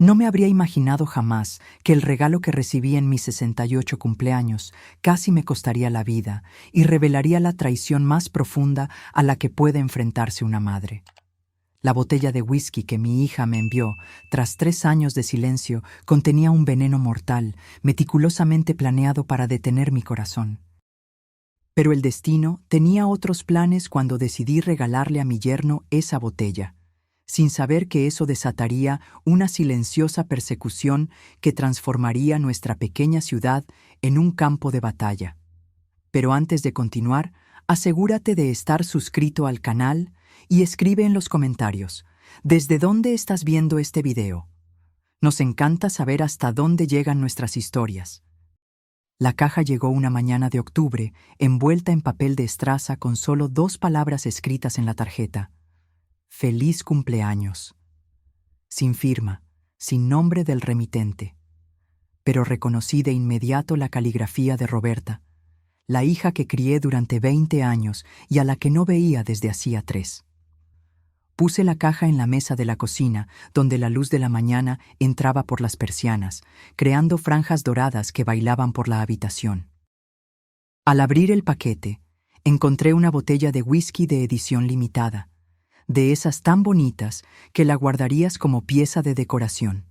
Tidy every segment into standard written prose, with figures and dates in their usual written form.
No me habría imaginado jamás que el regalo que recibí en mis 68 cumpleaños casi me costaría la vida y revelaría la traición más profunda a la que puede enfrentarse una madre. La botella de whisky que mi hija me envió, tras 3 años de silencio, contenía un veneno mortal, meticulosamente planeado para detener mi corazón. Pero el destino tenía otros planes cuando decidí regalarle a mi yerno esa botella, sin saber que eso desataría una silenciosa persecución que transformaría nuestra pequeña ciudad en un campo de batalla. Pero antes de continuar, asegúrate de estar suscrito al canal y escribe en los comentarios, ¿desde dónde estás viendo este video? Nos encanta saber hasta dónde llegan nuestras historias. La caja llegó una mañana de octubre, envuelta en papel de estraza con solo 2 palabras escritas en la tarjeta. Feliz cumpleaños. Sin firma, sin nombre del remitente. Pero reconocí de inmediato la caligrafía de Roberta, la hija que crié durante 20 años y a la que no veía desde hacía 3. Puse la caja en la mesa de la cocina, donde la luz de la mañana entraba por las persianas, creando franjas doradas que bailaban por la habitación. Al abrir el paquete, encontré una botella de whisky de edición limitada, de esas tan bonitas que la guardarías como pieza de decoración.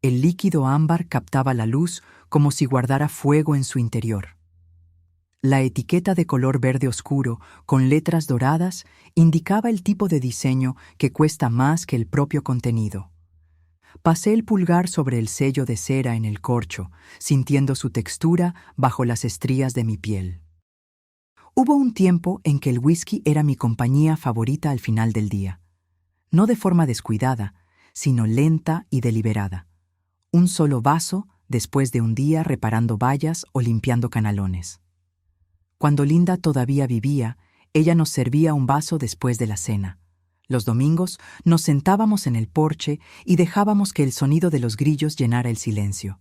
El líquido ámbar captaba la luz como si guardara fuego en su interior. La etiqueta de color verde oscuro, con letras doradas, indicaba el tipo de diseño que cuesta más que el propio contenido. Pasé el pulgar sobre el sello de cera en el corcho, sintiendo su textura bajo las estrías de mi piel. Hubo un tiempo en que el whisky era mi compañía favorita al final del día. No de forma descuidada, sino lenta y deliberada. Un solo vaso después de un día reparando vallas o limpiando canalones. Cuando Linda todavía vivía, ella nos servía un vaso después de la cena. Los domingos nos sentábamos en el porche y dejábamos que el sonido de los grillos llenara el silencio.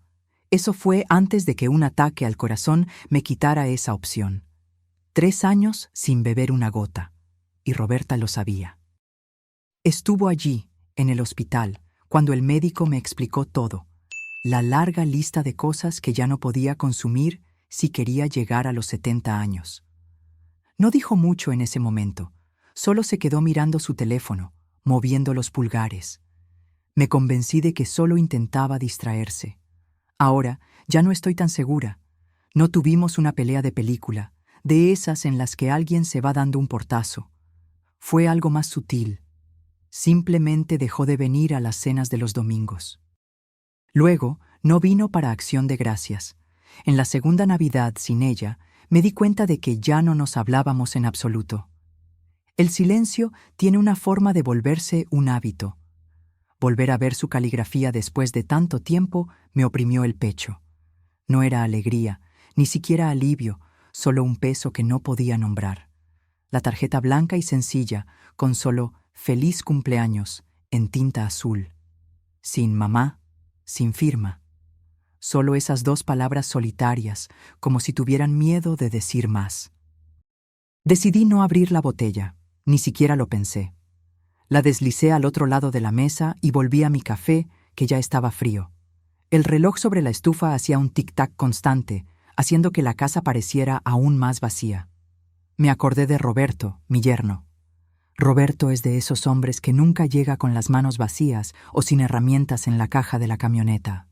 Eso fue antes de que un ataque al corazón me quitara esa opción. 3 años sin beber una gota, y Roberta lo sabía. Estuvo allí, en el hospital, cuando el médico me explicó todo, la larga lista de cosas que ya no podía consumir si quería llegar a los 70 años. No dijo mucho en ese momento, solo se quedó mirando su teléfono, moviendo los pulgares. Me convencí de que solo intentaba distraerse. Ahora ya no estoy tan segura. No tuvimos una pelea de película, de esas en las que alguien se va dando un portazo. Fue algo más sutil. Simplemente dejó de venir a las cenas de los domingos. Luego, no vino para Acción de Gracias. En la segunda Navidad sin ella, me di cuenta de que ya no nos hablábamos en absoluto. El silencio tiene una forma de volverse un hábito. Volver a ver su caligrafía después de tanto tiempo me oprimió el pecho. No era alegría, ni siquiera alivio, solo un peso que no podía nombrar. La tarjeta blanca y sencilla, con solo «Feliz cumpleaños» en tinta azul. Sin mamá, sin firma. Solo esas 2 palabras solitarias, como si tuvieran miedo de decir más. Decidí no abrir la botella, ni siquiera lo pensé. La deslicé al otro lado de la mesa y volví a mi café, que ya estaba frío. El reloj sobre la estufa hacía un tic-tac constante, haciendo que la casa pareciera aún más vacía. Me acordé de Roberto, mi yerno. Roberto es de esos hombres que nunca llega con las manos vacías o sin herramientas en la caja de la camioneta.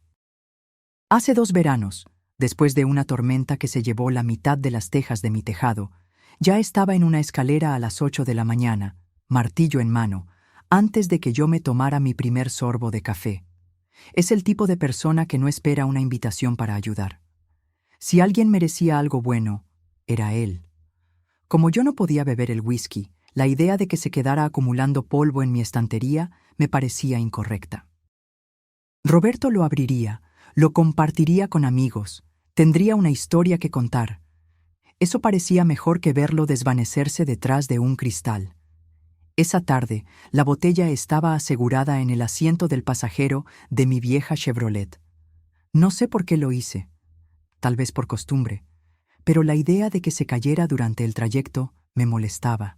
Hace 2 veranos, después de una tormenta que se llevó la mitad de las tejas de mi tejado, ya estaba en una escalera a las 8 de la mañana, martillo en mano, antes de que yo me tomara mi primer sorbo de café. Es el tipo de persona que no espera una invitación para ayudar. Si alguien merecía algo bueno, era él. Como yo no podía beber el whisky, la idea de que se quedara acumulando polvo en mi estantería me parecía incorrecta. Roberto lo abriría, lo compartiría con amigos, tendría una historia que contar. Eso parecía mejor que verlo desvanecerse detrás de un cristal. Esa tarde, la botella estaba asegurada en el asiento del pasajero de mi vieja Chevrolet. No sé por qué lo hice, tal vez por costumbre, pero la idea de que se cayera durante el trayecto me molestaba.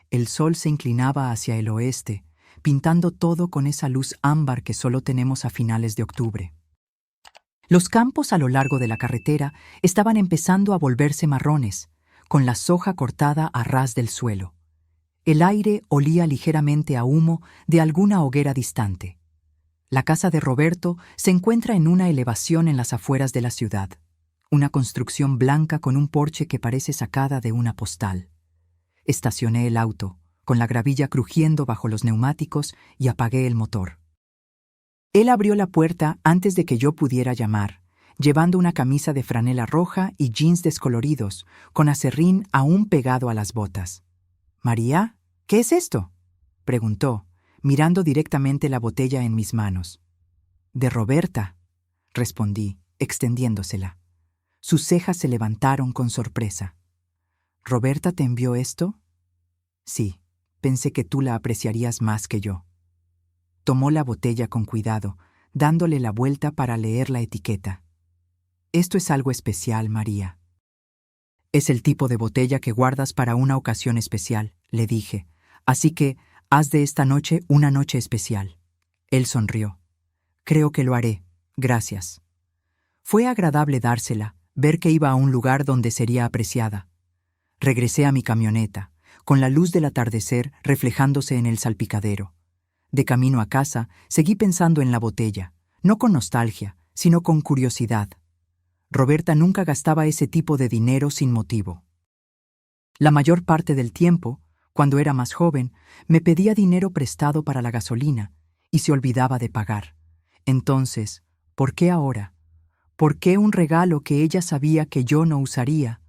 El sol se inclinaba hacia el oeste, pintando todo con esa luz ámbar que solo tenemos a finales de octubre. Los campos a lo largo de la carretera estaban empezando a volverse marrones, con la soja cortada a ras del suelo. El aire olía ligeramente a humo de alguna hoguera distante. La casa de Roberto se encuentra en una elevación en las afueras de la ciudad, una construcción blanca con un porche que parece sacada de una postal. Estacioné el auto, con la gravilla crujiendo bajo los neumáticos, y apagué el motor. Él abrió la puerta antes de que yo pudiera llamar, llevando una camisa de franela roja y jeans descoloridos, con aserrín aún pegado a las botas. «María, ¿qué es esto?», preguntó, mirando directamente la botella en mis manos. «De Roberta», respondí, extendiéndosela. Sus cejas se levantaron con sorpresa. «¿Roberta te envió esto?». «Sí, pensé que tú la apreciarías más que yo». Tomó la botella con cuidado, dándole la vuelta para leer la etiqueta. «Esto es algo especial, María». «Es el tipo de botella que guardas para una ocasión especial», le dije, «así que haz de esta noche una noche especial». Él sonrió. «Creo que lo haré, gracias». Fue agradable dársela, ver que iba a un lugar donde sería apreciada. Regresé a mi camioneta, con la luz del atardecer reflejándose en el salpicadero. De camino a casa, seguí pensando en la botella, no con nostalgia, sino con curiosidad. Roberta nunca gastaba ese tipo de dinero sin motivo. La mayor parte del tiempo, cuando era más joven, me pedía dinero prestado para la gasolina y se olvidaba de pagar. Entonces, ¿por qué ahora? ¿Por qué un regalo que ella sabía que yo no usaría?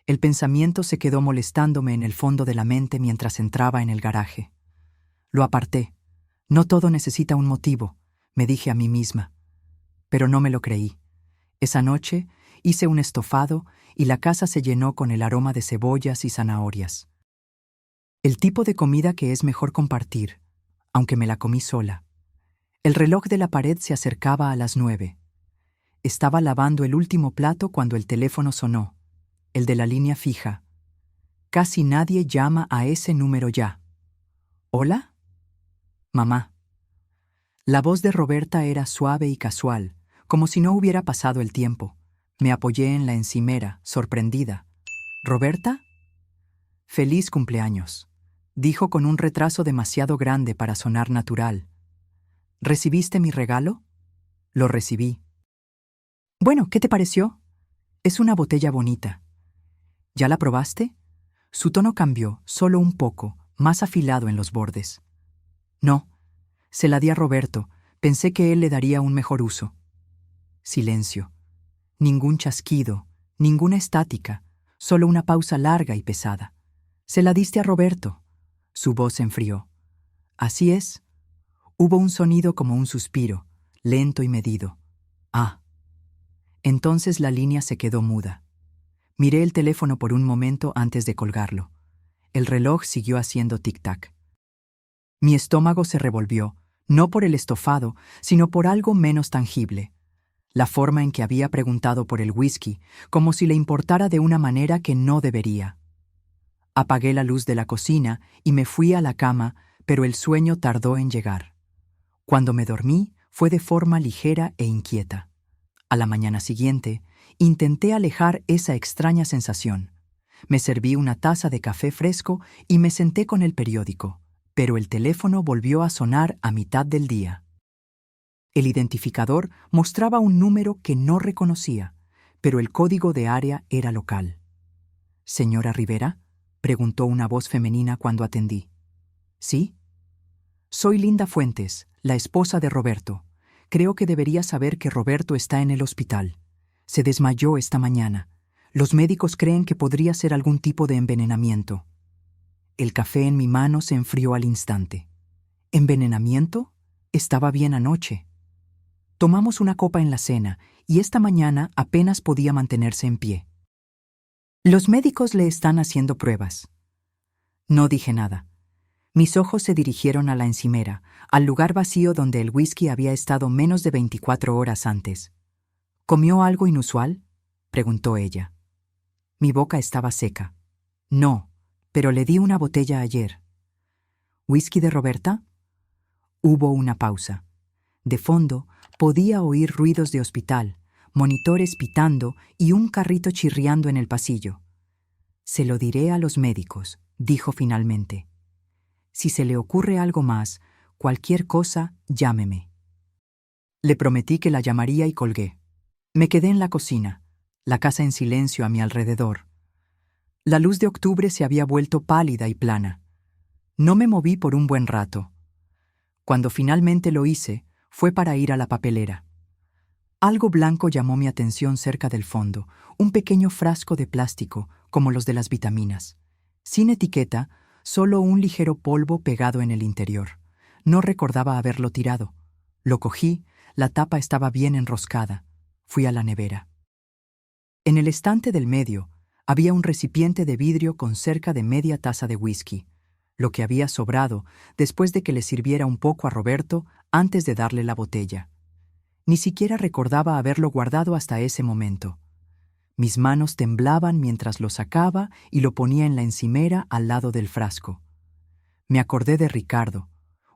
El pensamiento se quedó molestándome en el fondo de la mente mientras entraba en el garaje. Lo aparté. «No todo necesita un motivo», me dije a mí misma. Pero no me lo creí. Esa noche hice un estofado y la casa se llenó con el aroma de cebollas y zanahorias. El tipo de comida que es mejor compartir, aunque me la comí sola. El reloj de la pared se acercaba a las 9. Estaba lavando el último plato cuando el teléfono sonó, el de la línea fija. Casi nadie llama a ese número ya. «¿Hola?» «Mamá». La voz de Roberta era suave y casual, como si no hubiera pasado el tiempo. Me apoyé en la encimera, sorprendida. «¿Roberta?» «Feliz cumpleaños», dijo con un retraso demasiado grande para sonar natural. «¿Recibiste mi regalo?» «Lo recibí». «Bueno, ¿qué te pareció?» «Es una botella bonita». «¿Ya la probaste?» Su tono cambió, solo un poco, más afilado en los bordes. «No, se la di a Roberto. Pensé que él le daría un mejor uso». Silencio. Ningún chasquido, ninguna estática, solo una pausa larga y pesada. «Se la diste a Roberto». Su voz se enfrió. «Así es». Hubo un sonido como un suspiro, lento y medido. «Ah». Entonces la línea se quedó muda. Miré el teléfono por un momento antes de colgarlo. El reloj siguió haciendo tic-tac. Mi estómago se revolvió, no por el estofado, sino por algo menos tangible. La forma en que había preguntado por el whisky, como si le importara de una manera que no debería. Apagué la luz de la cocina y me fui a la cama, pero el sueño tardó en llegar. Cuando me dormí, fue de forma ligera e inquieta. A la mañana siguiente, intenté alejar esa extraña sensación. Me serví una taza de café fresco y me senté con el periódico, pero el teléfono volvió a sonar a mitad del día. El identificador mostraba un número que no reconocía, pero el código de área era local. «¿Señora Rivera?», preguntó una voz femenina cuando atendí. «¿Sí?» «Soy Linda Fuentes, la esposa de Roberto. Creo que debería saber que Roberto está en el hospital. Se desmayó esta mañana. Los médicos creen que podría ser algún tipo de envenenamiento». El café en mi mano se enfrió al instante. ¿Envenenamiento? Estaba bien anoche. Tomamos una copa en la cena y esta mañana apenas podía mantenerse en pie. «Los médicos le están haciendo pruebas». No dije nada. Mis ojos se dirigieron a la encimera, al lugar vacío donde el whisky había estado menos de 24 horas antes. «¿Comió algo inusual?», preguntó ella. Mi boca estaba seca. «No, pero le di una botella ayer». «¿Whisky de Roberta?». Hubo una pausa. De fondo, podía oír ruidos de hospital, monitores pitando y un carrito chirriando en el pasillo. «Se lo diré a los médicos», dijo finalmente. «Si se le ocurre algo más, cualquier cosa, llámeme». Le prometí que la llamaría y colgué. Me quedé en la cocina, la casa en silencio a mi alrededor. La luz de octubre se había vuelto pálida y plana. No me moví por un buen rato. Cuando finalmente lo hice, fue para ir a la papelera. Algo blanco llamó mi atención cerca del fondo, un pequeño frasco de plástico, como los de las vitaminas. Sin etiqueta, solo un ligero polvo pegado en el interior. No recordaba haberlo tirado. Lo cogí, la tapa estaba bien enroscada. Fui a la nevera. En el estante del medio había un recipiente de vidrio con cerca de media taza de whisky, lo que había sobrado después de que le sirviera un poco a Roberto antes de darle la botella. Ni siquiera recordaba haberlo guardado hasta ese momento. Mis manos temblaban mientras lo sacaba y lo ponía en la encimera al lado del frasco. Me acordé de Ricardo,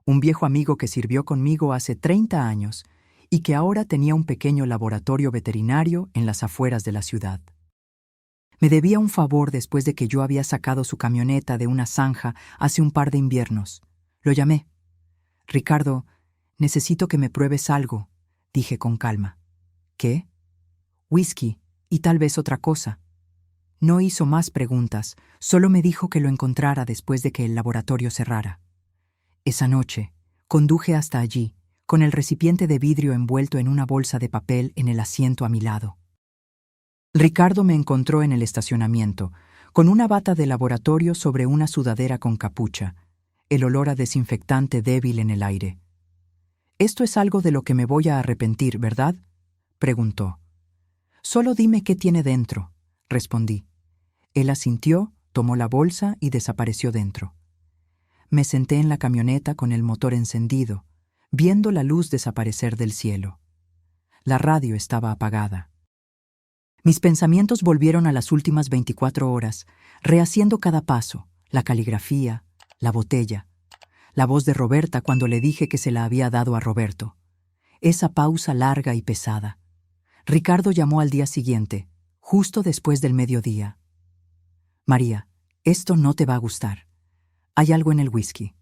un viejo amigo que sirvió conmigo hace 30 años y que ahora tenía un pequeño laboratorio veterinario en las afueras de la ciudad. Me debía un favor después de que yo había sacado su camioneta de una zanja hace un par de inviernos. Lo llamé. «Ricardo, necesito que me pruebes algo», dije con calma. «¿Qué?» «Whisky, y tal vez otra cosa». No hizo más preguntas, solo me dijo que lo encontrara después de que el laboratorio cerrara. Esa noche, conduje hasta allí, con el recipiente de vidrio envuelto en una bolsa de papel en el asiento a mi lado. Ricardo me encontró en el estacionamiento, con una bata de laboratorio sobre una sudadera con capucha, el olor a desinfectante débil en el aire. «Esto es algo de lo que me voy a arrepentir, ¿verdad?», preguntó. «Solo dime qué tiene dentro», respondí. Él asintió, tomó la bolsa y desapareció dentro. Me senté en la camioneta con el motor encendido, viendo la luz desaparecer del cielo. La radio estaba apagada. Mis pensamientos volvieron a las últimas 24 horas, rehaciendo cada paso, la caligrafía, la botella, la voz de Roberta cuando le dije que se la había dado a Roberto. Esa pausa larga y pesada. Ricardo llamó al día siguiente, justo después del mediodía. «María, esto no te va a gustar. Hay algo en el whisky.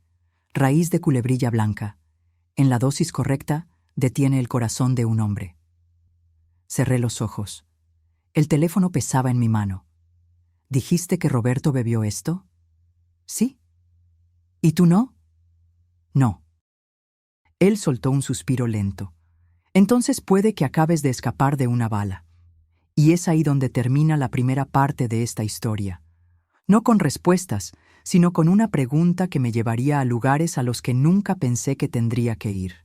Raíz de culebrilla blanca. En la dosis correcta, detiene el corazón de un hombre». Cerré los ojos. El teléfono pesaba en mi mano. «¿Dijiste que Roberto bebió esto?» «Sí». «¿Y tú no?» «No». Él soltó un suspiro lento. «Entonces puede que acabes de escapar de una bala». Y es ahí donde termina la primera parte de esta historia. No con respuestas, sino con una pregunta que me llevaría a lugares a los que nunca pensé que tendría que ir.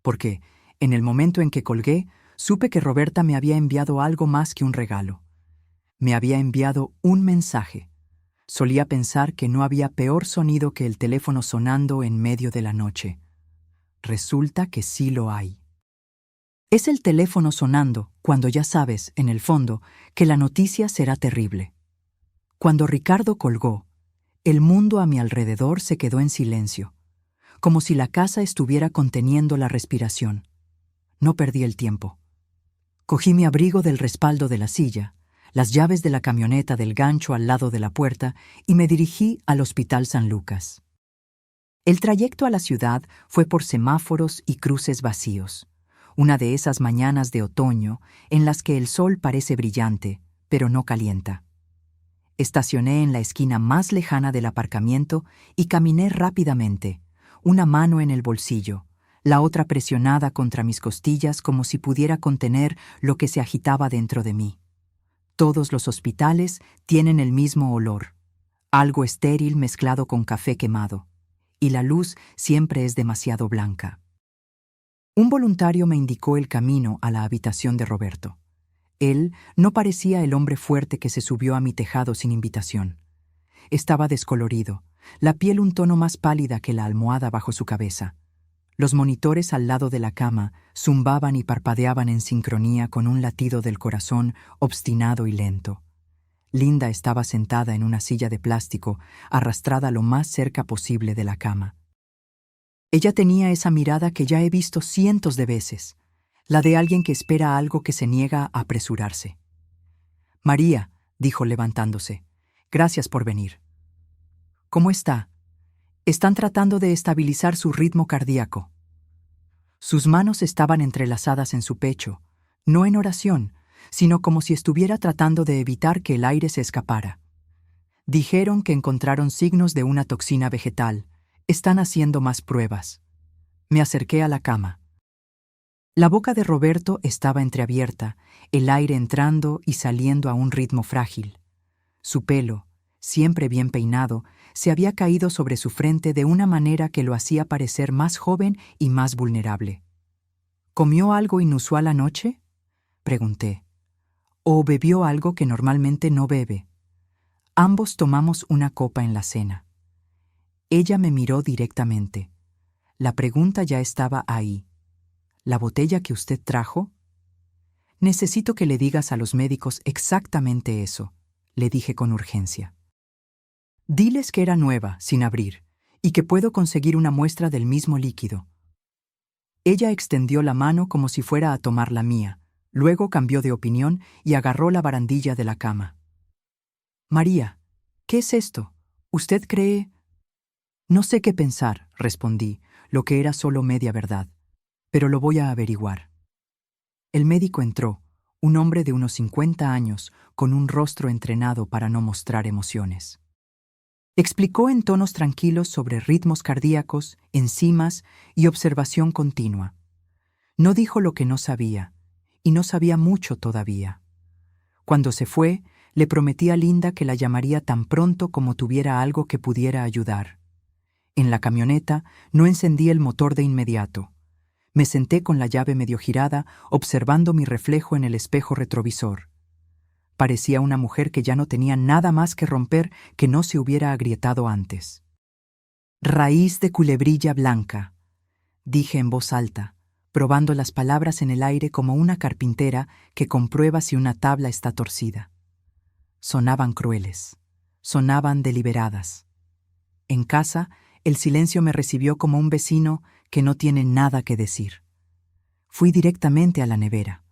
Porque, en el momento en que colgué, supe que Roberta me había enviado algo más que un regalo. Me había enviado un mensaje. Solía pensar que no había peor sonido que el teléfono sonando en medio de la noche. Resulta que sí lo hay. Es el teléfono sonando cuando ya sabes, en el fondo, que la noticia será terrible. Cuando Ricardo colgó, el mundo a mi alrededor se quedó en silencio, como si la casa estuviera conteniendo la respiración. No perdí el tiempo. Cogí mi abrigo del respaldo de la silla, las llaves de la camioneta del gancho al lado de la puerta y me dirigí al Hospital San Lucas. El trayecto a la ciudad fue por semáforos y cruces vacíos, una de esas mañanas de otoño en las que el sol parece brillante, pero no calienta. Estacioné en la esquina más lejana del aparcamiento y caminé rápidamente, una mano en el bolsillo, la otra presionada contra mis costillas como si pudiera contener lo que se agitaba dentro de mí. Todos los hospitales tienen el mismo olor, algo estéril mezclado con café quemado, y la luz siempre es demasiado blanca. Un voluntario me indicó el camino a la habitación de Roberto. Él no parecía el hombre fuerte que se subió a mi tejado sin invitación. Estaba descolorido, la piel un tono más pálida que la almohada bajo su cabeza. Los monitores al lado de la cama zumbaban y parpadeaban en sincronía con un latido del corazón obstinado y lento. Linda estaba sentada en una silla de plástico, arrastrada lo más cerca posible de la cama. Ella tenía esa mirada que ya he visto cientos de veces, la de alguien que espera algo que se niega a apresurarse. María, dijo levantándose, gracias por venir. ¿Cómo está? Están tratando de estabilizar su ritmo cardíaco. Sus manos estaban entrelazadas en su pecho, no en oración, sino como si estuviera tratando de evitar que el aire se escapara. Dijeron que encontraron signos de una toxina vegetal. Están haciendo más pruebas. Me acerqué a la cama. La boca de Roberto estaba entreabierta, el aire entrando y saliendo a un ritmo frágil. Su pelo, siempre bien peinado, se había caído sobre su frente de una manera que lo hacía parecer más joven y más vulnerable. ¿Comió algo inusual anoche?, pregunté. ¿O bebió algo que normalmente no bebe? Ambos tomamos una copa en la cena. Ella me miró directamente. La pregunta ya estaba ahí. ¿La botella que usted trajo? Necesito que le digas a los médicos exactamente eso, le dije con urgencia. Diles que era nueva, sin abrir, y que puedo conseguir una muestra del mismo líquido. Ella extendió la mano como si fuera a tomar la mía, luego cambió de opinión y agarró la barandilla de la cama. María, ¿qué es esto? ¿Usted cree? No sé qué pensar, respondí, lo que era solo media verdad, pero lo voy a averiguar. El médico entró, un hombre de unos 50 años, con un rostro entrenado para no mostrar emociones. Explicó en tonos tranquilos sobre ritmos cardíacos, enzimas y observación continua. No dijo lo que no sabía, y no sabía mucho todavía. Cuando se fue, le prometí a Linda que la llamaría tan pronto como tuviera algo que pudiera ayudar. En la camioneta no encendí el motor de inmediato. Me senté con la llave medio girada, observando mi reflejo en el espejo retrovisor. Parecía una mujer que ya no tenía nada más que romper que no se hubiera agrietado antes. Raíz de culebrilla blanca, dije en voz alta, probando las palabras en el aire como una carpintera que comprueba si una tabla está torcida. Sonaban crueles, sonaban deliberadas. En casa, el silencio me recibió como un vecino que no tiene nada que decir. Fui directamente a la nevera.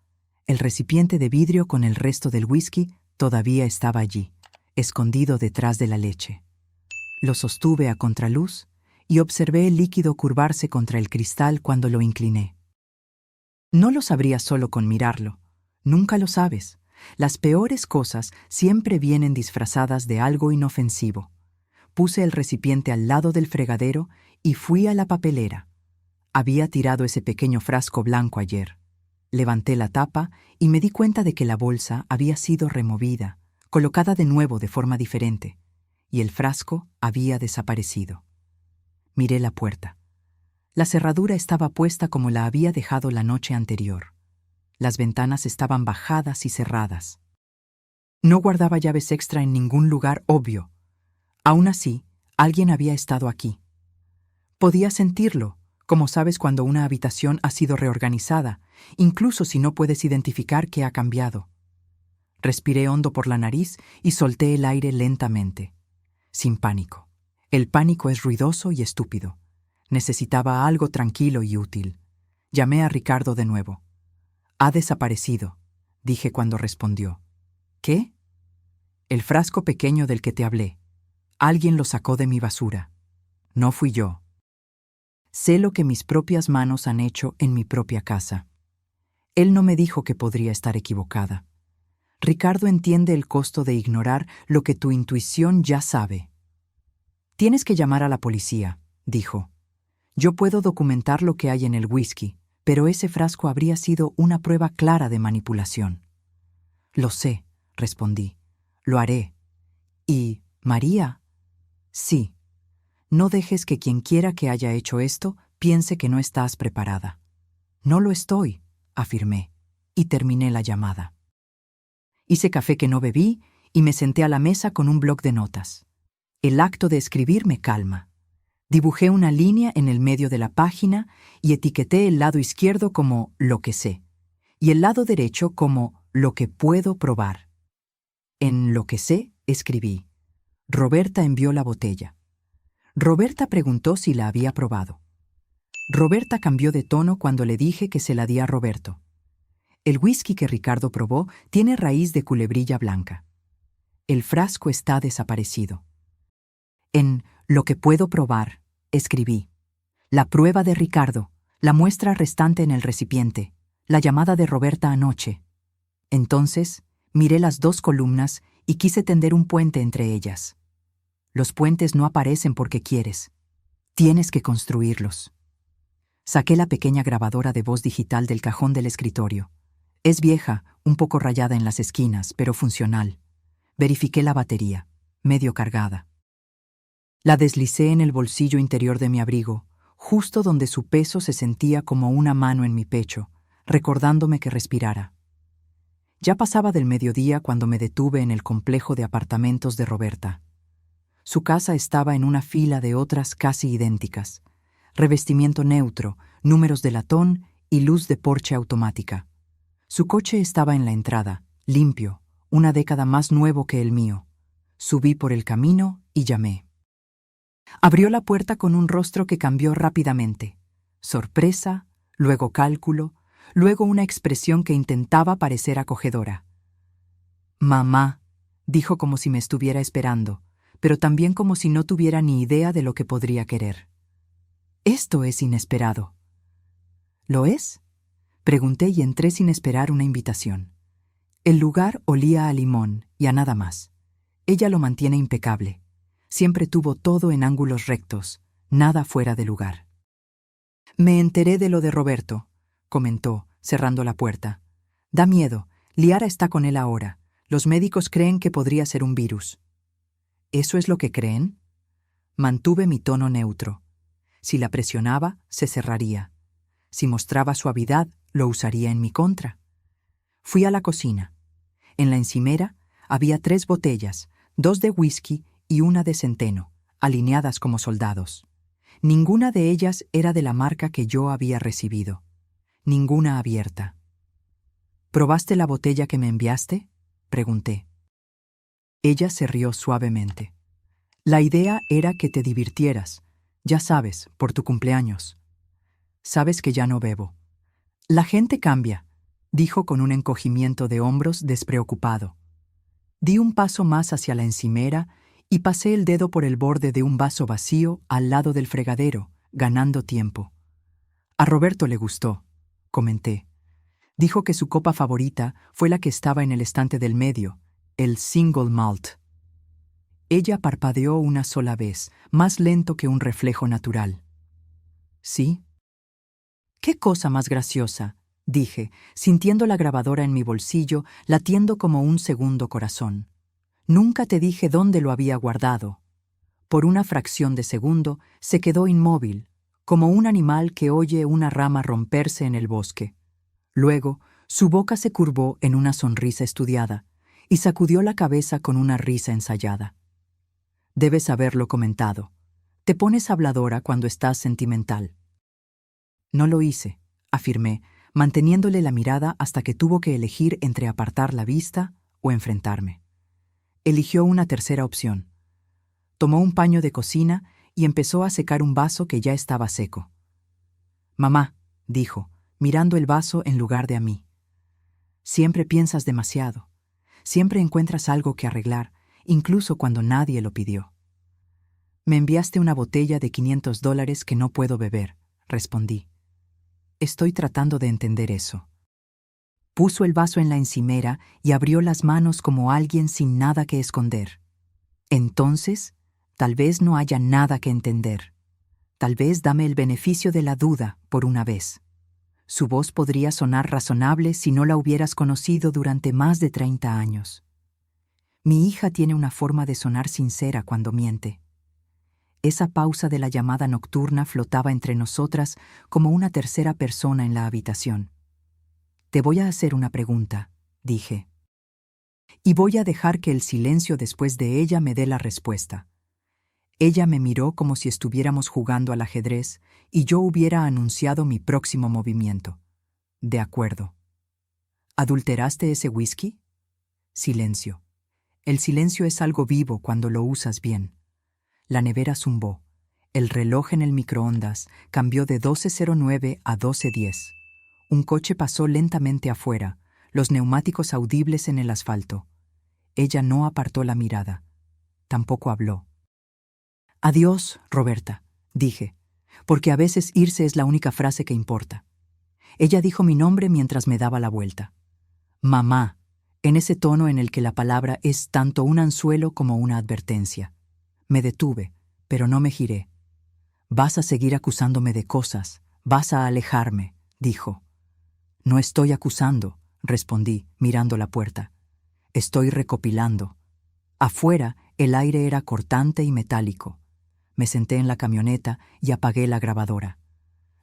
El recipiente de vidrio con el resto del whisky todavía estaba allí, escondido detrás de la leche. Lo sostuve a contraluz y observé el líquido curvarse contra el cristal cuando lo incliné. No lo sabría solo con mirarlo. Nunca lo sabes. Las peores cosas siempre vienen disfrazadas de algo inofensivo. Puse el recipiente al lado del fregadero y fui a la papelera. Había tirado ese pequeño frasco blanco ayer. Levanté la tapa y me di cuenta de que la bolsa había sido removida, colocada de nuevo de forma diferente, y el frasco había desaparecido. Miré la puerta. La cerradura estaba puesta como la había dejado la noche anterior. Las ventanas estaban bajadas y cerradas. No guardaba llaves extra en ningún lugar obvio. Aún así, alguien había estado aquí. Podía sentirlo, como sabes cuando una habitación ha sido reorganizada, incluso si no puedes identificar qué ha cambiado. Respiré hondo por la nariz y solté el aire lentamente, sin pánico. El pánico es ruidoso y estúpido. Necesitaba algo tranquilo y útil. Llamé a Ricardo de nuevo. «Ha desaparecido», dije cuando respondió. «¿Qué?» «El frasco pequeño del que te hablé. Alguien lo sacó de mi basura. No fui yo. Sé lo que mis propias manos han hecho en mi propia casa. Él no me dijo que podría estar equivocada. Ricardo entiende el costo de ignorar lo que tu intuición ya sabe. Tienes que llamar a la policía», dijo. «Yo puedo documentar lo que hay en el whisky, pero ese frasco habría sido una prueba clara de manipulación». «Lo sé», respondí. «Lo haré». «¿Y María?» «Sí. No dejes que quien quiera que haya hecho esto piense que no estás preparada». «No lo estoy», afirmé, y terminé la llamada. Hice café que no bebí y me senté a la mesa con un bloc de notas. El acto de escribir me calma. Dibujé una línea en el medio de la página y etiqueté el lado izquierdo como «lo que sé» y el lado derecho como «lo que puedo probar». En «lo que sé» escribí: «Roberta envió la botella». Roberta preguntó si la había probado. Roberta cambió de tono cuando le dije que se la di a Roberto. El whisky que Ricardo probó tiene raíz de culebrilla blanca. El frasco está desaparecido. En Lo que puedo probar, escribí. La prueba de Ricardo, la muestra restante en el recipiente, la llamada de Roberta anoche. Entonces, miré las dos columnas y quise tender un puente entre ellas. Los puentes no aparecen porque quieres. Tienes que construirlos. Saqué la pequeña grabadora de voz digital del cajón del escritorio. Es vieja, un poco rayada en las esquinas, pero funcional. Verifiqué la batería, medio cargada. La deslicé en el bolsillo interior de mi abrigo, justo donde su peso se sentía como una mano en mi pecho, recordándome que respirara. Ya pasaba del mediodía cuando me detuve en el complejo de apartamentos de Roberta. Su casa estaba en una fila de otras casi idénticas. Revestimiento neutro, números de latón y luz de porche automática. Su coche estaba en la entrada, limpio, una década más nuevo que el mío. Subí por el camino y llamé. Abrió la puerta con un rostro que cambió rápidamente. Sorpresa, luego cálculo, luego una expresión que intentaba parecer acogedora. «Mamá», dijo como si me estuviera esperando, pero también como si no tuviera ni idea de lo que podría querer. «Esto es inesperado». «¿Lo es?», pregunté y entré sin esperar una invitación. El lugar olía a limón y a nada más. Ella lo mantiene impecable. Siempre tuvo todo en ángulos rectos, nada fuera de lugar. «Me enteré de lo de Roberto», comentó, cerrando la puerta. «Da miedo. Liara está con él ahora. Los médicos creen que podría ser un virus». «¿Eso es lo que creen?». Mantuve mi tono neutro. Si la presionaba, se cerraría. Si mostraba suavidad, lo usaría en mi contra. Fui a la cocina. En la encimera había 3 botellas, 2 de whisky y una de centeno, alineadas como soldados. Ninguna de ellas era de la marca que yo había recibido. Ninguna abierta. «¿Probaste la botella que me enviaste?», pregunté. Ella se rió suavemente. «La idea era que te divirtieras, ya sabes, por tu cumpleaños. Sabes que ya no bebo». «La gente cambia», dijo con un encogimiento de hombros despreocupado. Di un paso más hacia la encimera y pasé el dedo por el borde de un vaso vacío al lado del fregadero, ganando tiempo. «A Roberto le gustó», comenté. Dijo que su copa favorita fue la que estaba en el estante del medio, el Single Malt. Ella parpadeó una sola vez, más lento que un reflejo natural. «¿Sí?». «¡Qué cosa más graciosa!», dije, sintiendo la grabadora en mi bolsillo, latiendo como un segundo corazón. «Nunca te dije dónde lo había guardado». Por una fracción de segundo se quedó inmóvil, como un animal que oye una rama romperse en el bosque. Luego, su boca se curvó en una sonrisa estudiada y sacudió la cabeza con una risa ensayada. «Debes haberlo comentado. Te pones habladora cuando estás sentimental». «No lo hice», afirmé, manteniéndole la mirada hasta que tuvo que elegir entre apartar la vista o enfrentarme. Eligió una tercera opción. Tomó un paño de cocina y empezó a secar un vaso que ya estaba seco. «Mamá», dijo, mirando el vaso en lugar de a mí. «Siempre piensas demasiado. Siempre encuentras algo que arreglar, incluso cuando nadie lo pidió». «Me enviaste una botella de $500 que no puedo beber», respondí. «Estoy tratando de entender eso». Puso el vaso en la encimera y abrió las manos como alguien sin nada que esconder. «Entonces, tal vez no haya nada que entender. Tal vez dame el beneficio de la duda por una vez». Su voz podría sonar razonable si no la hubieras conocido durante más de 30 años. Mi hija tiene una forma de sonar sincera cuando miente. Esa pausa de la llamada nocturna flotaba entre nosotras como una tercera persona en la habitación. «Te voy a hacer una pregunta», dije. «Y voy a dejar que el silencio después de ella me dé la respuesta». Ella me miró como si estuviéramos jugando al ajedrez y yo hubiera anunciado mi próximo movimiento. «De acuerdo». «¿Adulteraste ese whisky?». Silencio. El silencio es algo vivo cuando lo usas bien. La nevera zumbó. El reloj en el microondas cambió de 12:09 a 12:10. Un coche pasó lentamente afuera, los neumáticos audibles en el asfalto. Ella no apartó la mirada. Tampoco habló. «Adiós, Roberta», dije, porque a veces irse es la única frase que importa. Ella dijo mi nombre mientras me daba la vuelta. «Mamá», en ese tono en el que la palabra es tanto un anzuelo como una advertencia. Me detuve, pero no me giré. «Vas a seguir acusándome de cosas, vas a alejarme», dijo. «No estoy acusando», respondí, mirando la puerta. «Estoy recopilando». Afuera, el aire era cortante y metálico. Me senté en la camioneta y apagué la grabadora.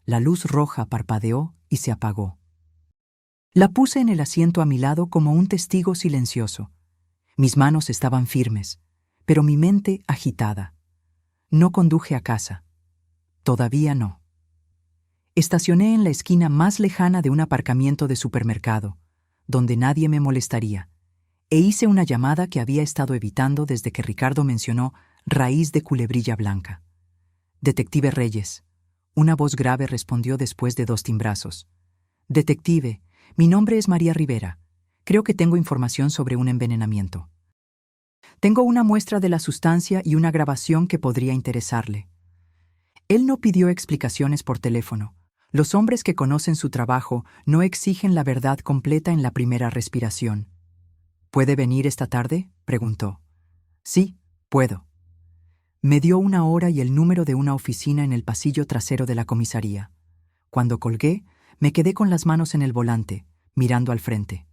La luz roja parpadeó y se apagó. La puse en el asiento a mi lado como un testigo silencioso. Mis manos estaban firmes, pero mi mente agitada. No conduje a casa. Todavía no. Estacioné en la esquina más lejana de un aparcamiento de supermercado, donde nadie me molestaría, e hice una llamada que había estado evitando desde que Ricardo mencionó raíz de culebrilla blanca. «Detective Reyes», una voz grave respondió después de 2 timbrazos. «Detective, mi nombre es María Rivera. Creo que tengo información sobre un envenenamiento. Tengo una muestra de la sustancia y una grabación que podría interesarle». Él no pidió explicaciones por teléfono. Los hombres que conocen su trabajo no exigen la verdad completa en la primera respiración. «¿Puede venir esta tarde?», preguntó. «Sí, puedo». Me dio una hora y el número de una oficina en el pasillo trasero de la comisaría. Cuando colgué, me quedé con las manos en el volante, mirando al frente.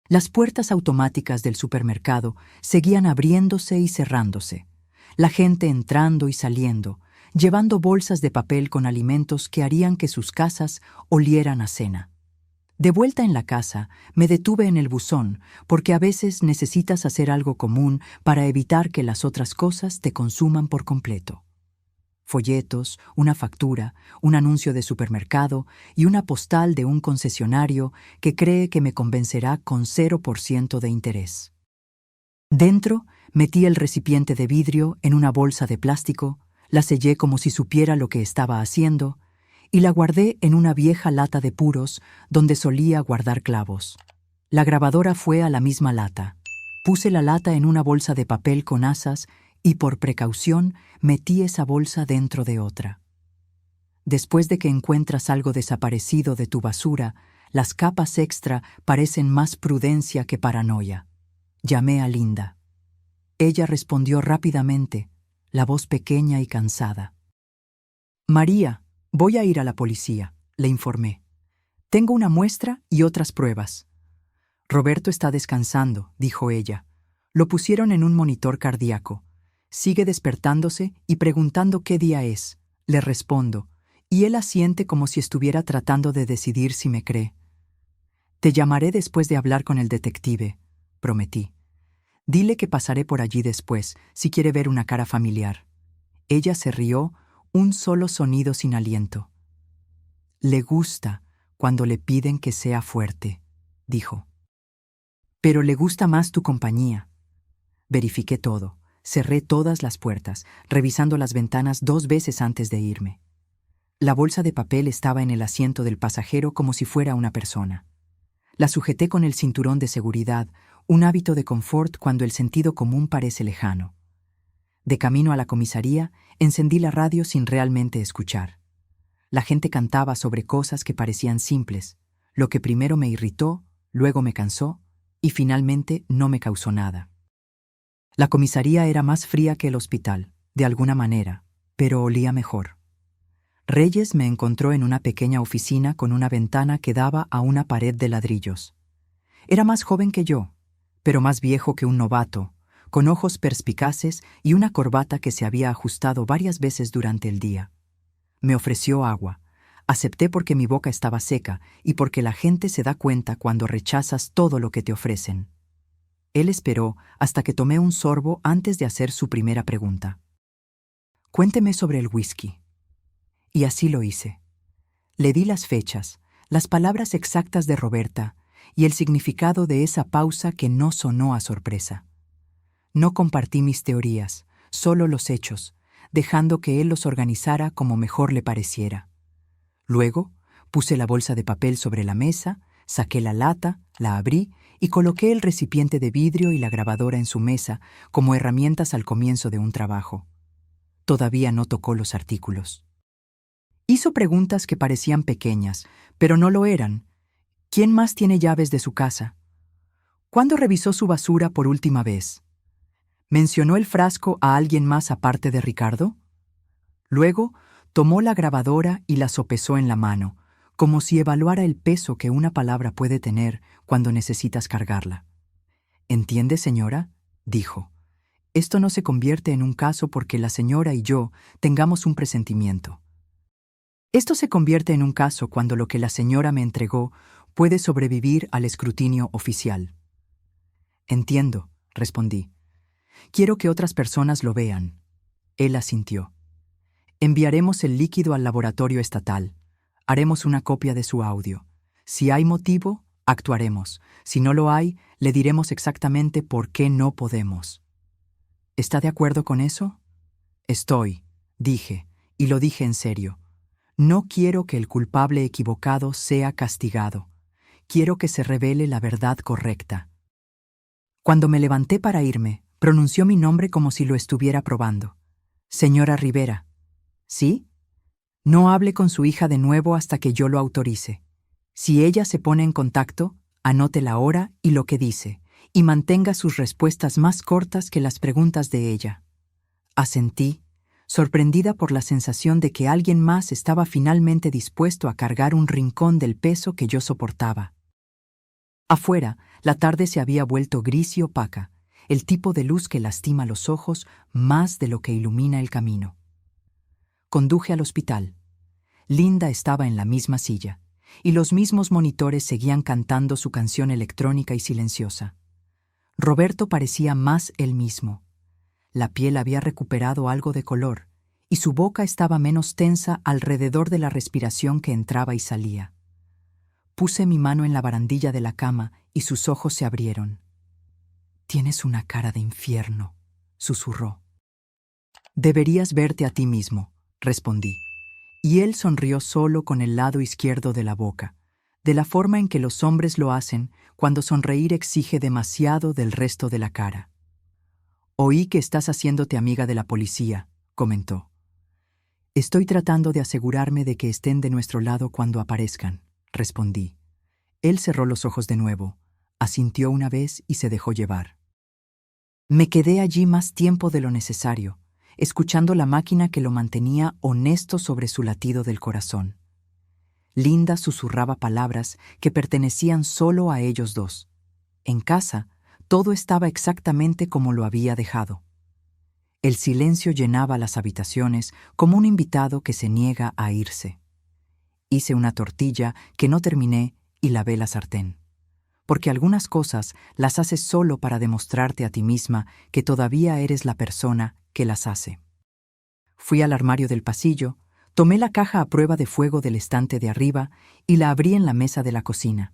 Las puertas automáticas del supermercado seguían abriéndose y cerrándose. La gente entrando y saliendo, llevando bolsas de papel con alimentos que harían que sus casas olieran a cena. De vuelta en la casa, me detuve en el buzón, porque a veces necesitas hacer algo común para evitar que las otras cosas te consuman por completo. Folletos, una factura, un anuncio de supermercado y una postal de un concesionario que cree que me convencerá con 0% de interés. Dentro, metí el recipiente de vidrio en una bolsa de plástico, la sellé como si supiera lo que estaba haciendo, y la guardé en una vieja lata de puros donde solía guardar clavos. La grabadora fue a la misma lata. Puse la lata en una bolsa de papel con asas y por precaución metí esa bolsa dentro de otra. Después de que encuentras algo desaparecido de tu basura, las capas extra parecen más prudencia que paranoia. Llamé a Linda. Ella respondió rápidamente, la voz pequeña y cansada. «María, voy a ir a la policía», le informé. «Tengo una muestra y otras pruebas». «Roberto está descansando», dijo ella. «Lo pusieron en un monitor cardíaco. Sigue despertándose y preguntando qué día es», le respondo, y él asiente como si estuviera tratando de decidir si me cree. «Te llamaré después de hablar con el detective», prometí. «Dile que pasaré por allí después, si quiere ver una cara familiar». Ella se rió, un solo sonido sin aliento. «Le gusta cuando le piden que sea fuerte», dijo. «Pero le gusta más tu compañía». Verifiqué todo, cerré todas las puertas, revisando las ventanas 2 veces antes de irme. La bolsa de papel estaba en el asiento del pasajero como si fuera una persona. La sujeté con el cinturón de seguridad, un hábito de confort cuando el sentido común parece lejano. De camino a la comisaría, encendí la radio sin realmente escuchar. La gente cantaba sobre cosas que parecían simples, lo que primero me irritó, luego me cansó y finalmente no me causó nada. La comisaría era más fría que el hospital, de alguna manera, pero olía mejor. Reyes me encontró en una pequeña oficina con una ventana que daba a una pared de ladrillos. Era más joven que yo, pero más viejo que un novato, con ojos perspicaces y una corbata que se había ajustado varias veces durante el día. Me ofreció agua. Acepté porque mi boca estaba seca y porque la gente se da cuenta cuando rechazas todo lo que te ofrecen. Él esperó hasta que tomé un sorbo antes de hacer su primera pregunta. «Cuénteme sobre el whisky». Y así lo hice. Le di las fechas, las palabras exactas de Roberta y el significado de esa pausa que no sonó a sorpresa. No compartí mis teorías, solo los hechos, dejando que él los organizara como mejor le pareciera. Luego, puse la bolsa de papel sobre la mesa, saqué la lata, la abrí y coloqué el recipiente de vidrio y la grabadora en su mesa como herramientas al comienzo de un trabajo. Todavía no tocó los artículos. Hizo preguntas que parecían pequeñas, pero no lo eran. ¿Quién más tiene llaves de su casa? ¿Cuándo revisó su basura por última vez? ¿Mencionó el frasco a alguien más aparte de Ricardo? Luego, tomó la grabadora y la sopesó en la mano, como si evaluara el peso que una palabra puede tener cuando necesitas cargarla. «¿Entiende, señora?», dijo. «Esto no se convierte en un caso porque la señora y yo tengamos un presentimiento. Esto se convierte en un caso cuando lo que la señora me entregó puede sobrevivir al escrutinio oficial». «Entiendo», respondí. «Quiero que otras personas lo vean». Él asintió. «Enviaremos el líquido al laboratorio estatal. Haremos una copia de su audio. Si hay motivo, actuaremos. Si no lo hay, le diremos exactamente por qué no podemos». «¿Está de acuerdo con eso?» «Estoy», dije, y lo dije en serio. «No quiero que el culpable equivocado sea castigado. Quiero que se revele la verdad correcta». Cuando me levanté para irme, pronunció mi nombre como si lo estuviera probando. «Señora Rivera». «¿Sí?» «No hable con su hija de nuevo hasta que yo lo autorice. Si ella se pone en contacto, anote la hora y lo que dice, y mantenga sus respuestas más cortas que las preguntas de ella». Asentí, sorprendida por la sensación de que alguien más estaba finalmente dispuesto a cargar un rincón del peso que yo soportaba. Afuera, la tarde se había vuelto gris y opaca, el tipo de luz que lastima los ojos más de lo que ilumina el camino. Conduje al hospital. Linda estaba en la misma silla, y los mismos monitores seguían cantando su canción electrónica y silenciosa. Roberto parecía más él mismo. La piel había recuperado algo de color, y su boca estaba menos tensa alrededor de la respiración que entraba y salía. Puse mi mano en la barandilla de la cama y sus ojos se abrieron. «Tienes una cara de infierno», susurró. «Deberías verte a ti mismo», respondí. Y él sonrió solo con el lado izquierdo de la boca, de la forma en que los hombres lo hacen cuando sonreír exige demasiado del resto de la cara. «Oí que estás haciéndote amiga de la policía», comentó. «Estoy tratando de asegurarme de que estén de nuestro lado cuando aparezcan», respondí. Él cerró los ojos de nuevo, asintió una vez y se dejó llevar. Me quedé allí más tiempo de lo necesario, escuchando la máquina que lo mantenía honesto sobre su latido del corazón. Linda susurraba palabras que pertenecían solo a ellos dos. En casa, todo estaba exactamente como lo había dejado. El silencio llenaba las habitaciones como un invitado que se niega a irse. Hice una tortilla que no terminé y lavé la sartén. Porque algunas cosas las haces solo para demostrarte a ti misma que todavía eres la persona que las hace. Fui al armario del pasillo, tomé la caja a prueba de fuego del estante de arriba y la abrí en la mesa de la cocina.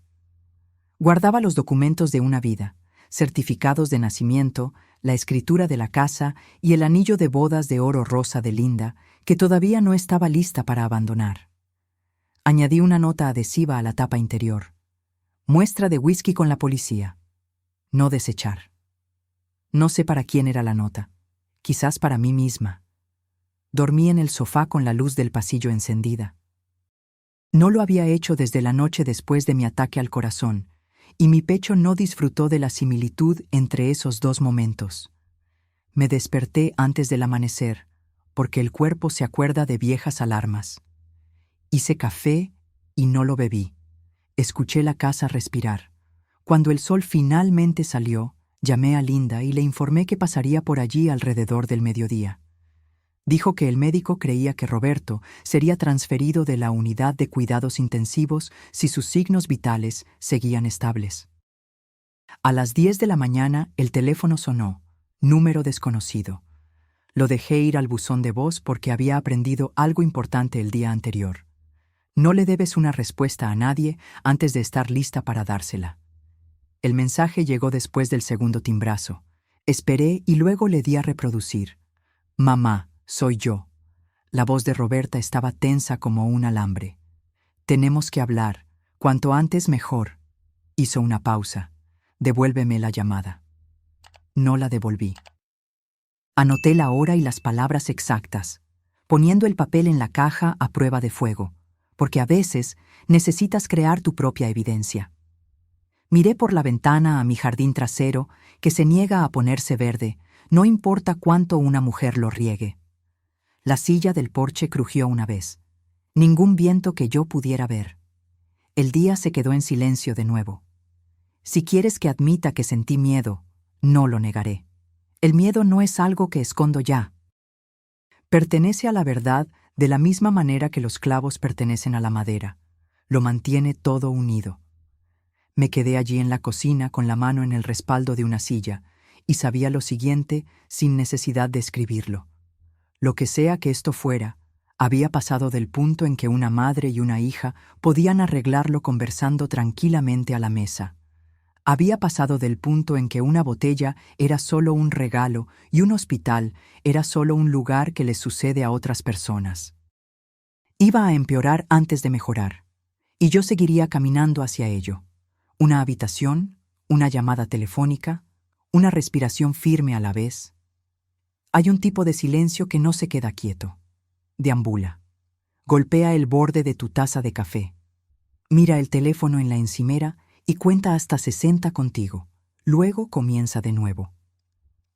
Guardaba los documentos de una vida, certificados de nacimiento, la escritura de la casa y el anillo de bodas de oro rosa de Linda, que todavía no estaba lista para abandonar. Añadí una nota adhesiva a la tapa interior. Muestra de whisky con la policía. No desechar. No sé para quién era la nota. Quizás para mí misma. Dormí en el sofá con la luz del pasillo encendida. No lo había hecho desde la noche después de mi ataque al corazón, y mi pecho no disfrutó de la similitud entre esos dos momentos. Me desperté antes del amanecer, porque el cuerpo se acuerda de viejas alarmas. Hice café y no lo bebí. Escuché la casa respirar. Cuando el sol finalmente salió, llamé a Linda y le informé que pasaría por allí alrededor del mediodía. Dijo que el médico creía que Roberto sería transferido de la unidad de cuidados intensivos si sus signos vitales seguían estables. A las 10 de la mañana el teléfono sonó, número desconocido. Lo dejé ir al buzón de voz porque había aprendido algo importante el día anterior. No le debes una respuesta a nadie antes de estar lista para dársela. El mensaje llegó después del segundo timbrazo. Esperé y luego le di a reproducir. «Mamá, Soy yo. La voz de Roberta estaba tensa como un alambre. Tenemos que hablar. Cuanto antes mejor. Hizo una pausa. Devuélveme la llamada. No la devolví. Anoté la hora y las palabras exactas, poniendo el papel en la caja a prueba de fuego, porque a veces necesitas crear tu propia evidencia. Miré por la ventana a mi jardín trasero, que se niega a ponerse verde, no importa cuánto una mujer lo riegue. La silla del porche crujió una vez. Ningún viento que yo pudiera ver. El día se quedó en silencio de nuevo. Si quieres que admita que sentí miedo, no lo negaré. El miedo no es algo que escondo ya. Pertenece a la verdad de la misma manera que los clavos pertenecen a la madera. Lo mantiene todo unido. Me quedé allí en la cocina con la mano en el respaldo de una silla y sabía lo siguiente sin necesidad de escribirlo. Lo que sea que esto fuera, había pasado del punto en que una madre y una hija podían arreglarlo conversando tranquilamente a la mesa. Había pasado del punto en que una botella era solo un regalo y un hospital era solo un lugar que les sucede a otras personas. Iba a empeorar antes de mejorar, y yo seguiría caminando hacia ello. Una habitación, una llamada telefónica, una respiración firme a la vez. Hay un tipo de silencio que no se queda quieto. Deambula. Golpea el borde de tu taza de café. Mira el teléfono en la encimera y cuenta hasta 60 contigo. Luego comienza de nuevo.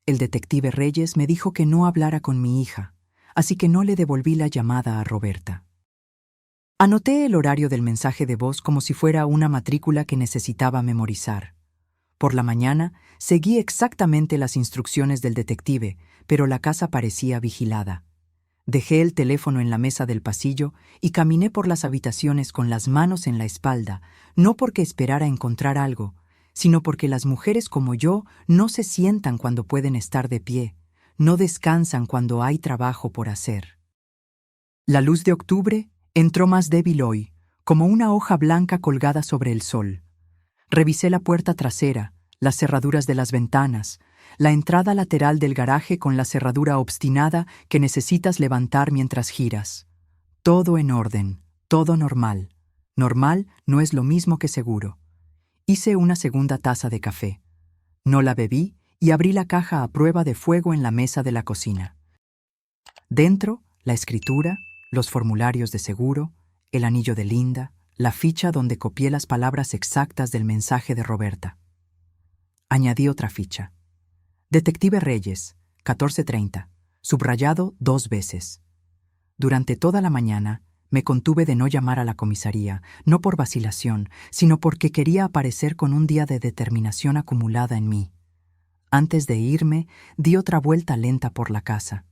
El detective Reyes me dijo que no hablara con mi hija, así que no le devolví la llamada a Roberta. Anoté el horario del mensaje de voz como si fuera una matrícula que necesitaba memorizar. Por la mañana seguí exactamente las instrucciones del detective, pero la casa parecía vigilada. Dejé el teléfono en la mesa del pasillo y caminé por las habitaciones con las manos en la espalda, no porque esperara encontrar algo, sino porque las mujeres como yo no se sientan cuando pueden estar de pie, no descansan cuando hay trabajo por hacer. La luz de octubre entró más débil hoy, como una hoja blanca colgada sobre el sol. Revisé la puerta trasera, las cerraduras de las ventanas, la entrada lateral del garaje con la cerradura obstinada que necesitas levantar mientras giras. Todo en orden, todo normal. Normal no es lo mismo que seguro. Hice una segunda taza de café. No la bebí y abrí la caja a prueba de fuego en la mesa de la cocina. Dentro, la escritura, los formularios de seguro, el anillo de Linda, la ficha donde copié las palabras exactas del mensaje de Roberta. Añadí otra ficha. Detective Reyes, 14:30, subrayado 2 veces. Durante toda la mañana me contuve de no llamar a la comisaría, no por vacilación, sino porque quería aparecer con un día de determinación acumulada en mí. Antes de irme, di otra vuelta lenta por la casa.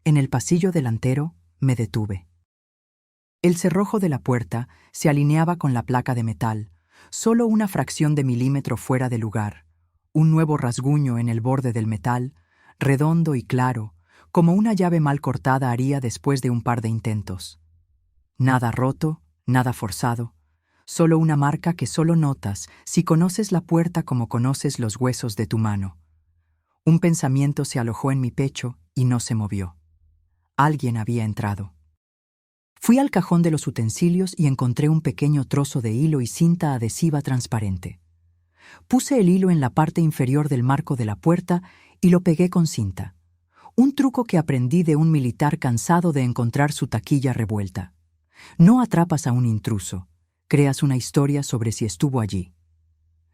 En el pasillo delantero me detuve. El cerrojo de la puerta se alineaba con la placa de metal, solo una fracción de milímetro fuera de lugar. Un nuevo rasguño en el borde del metal, redondo y claro, como una llave mal cortada haría después de un par de intentos. Nada roto, nada forzado, solo una marca que solo notas si conoces la puerta como conoces los huesos de tu mano. Un pensamiento se alojó en mi pecho y no se movió. Alguien había entrado. Fui al cajón de los utensilios y encontré un pequeño trozo de hilo y cinta adhesiva transparente. Puse el hilo en la parte inferior del marco de la puerta y lo pegué con cinta. Un truco que aprendí de un militar cansado de encontrar su taquilla revuelta. No atrapas a un intruso, creas una historia sobre si estuvo allí.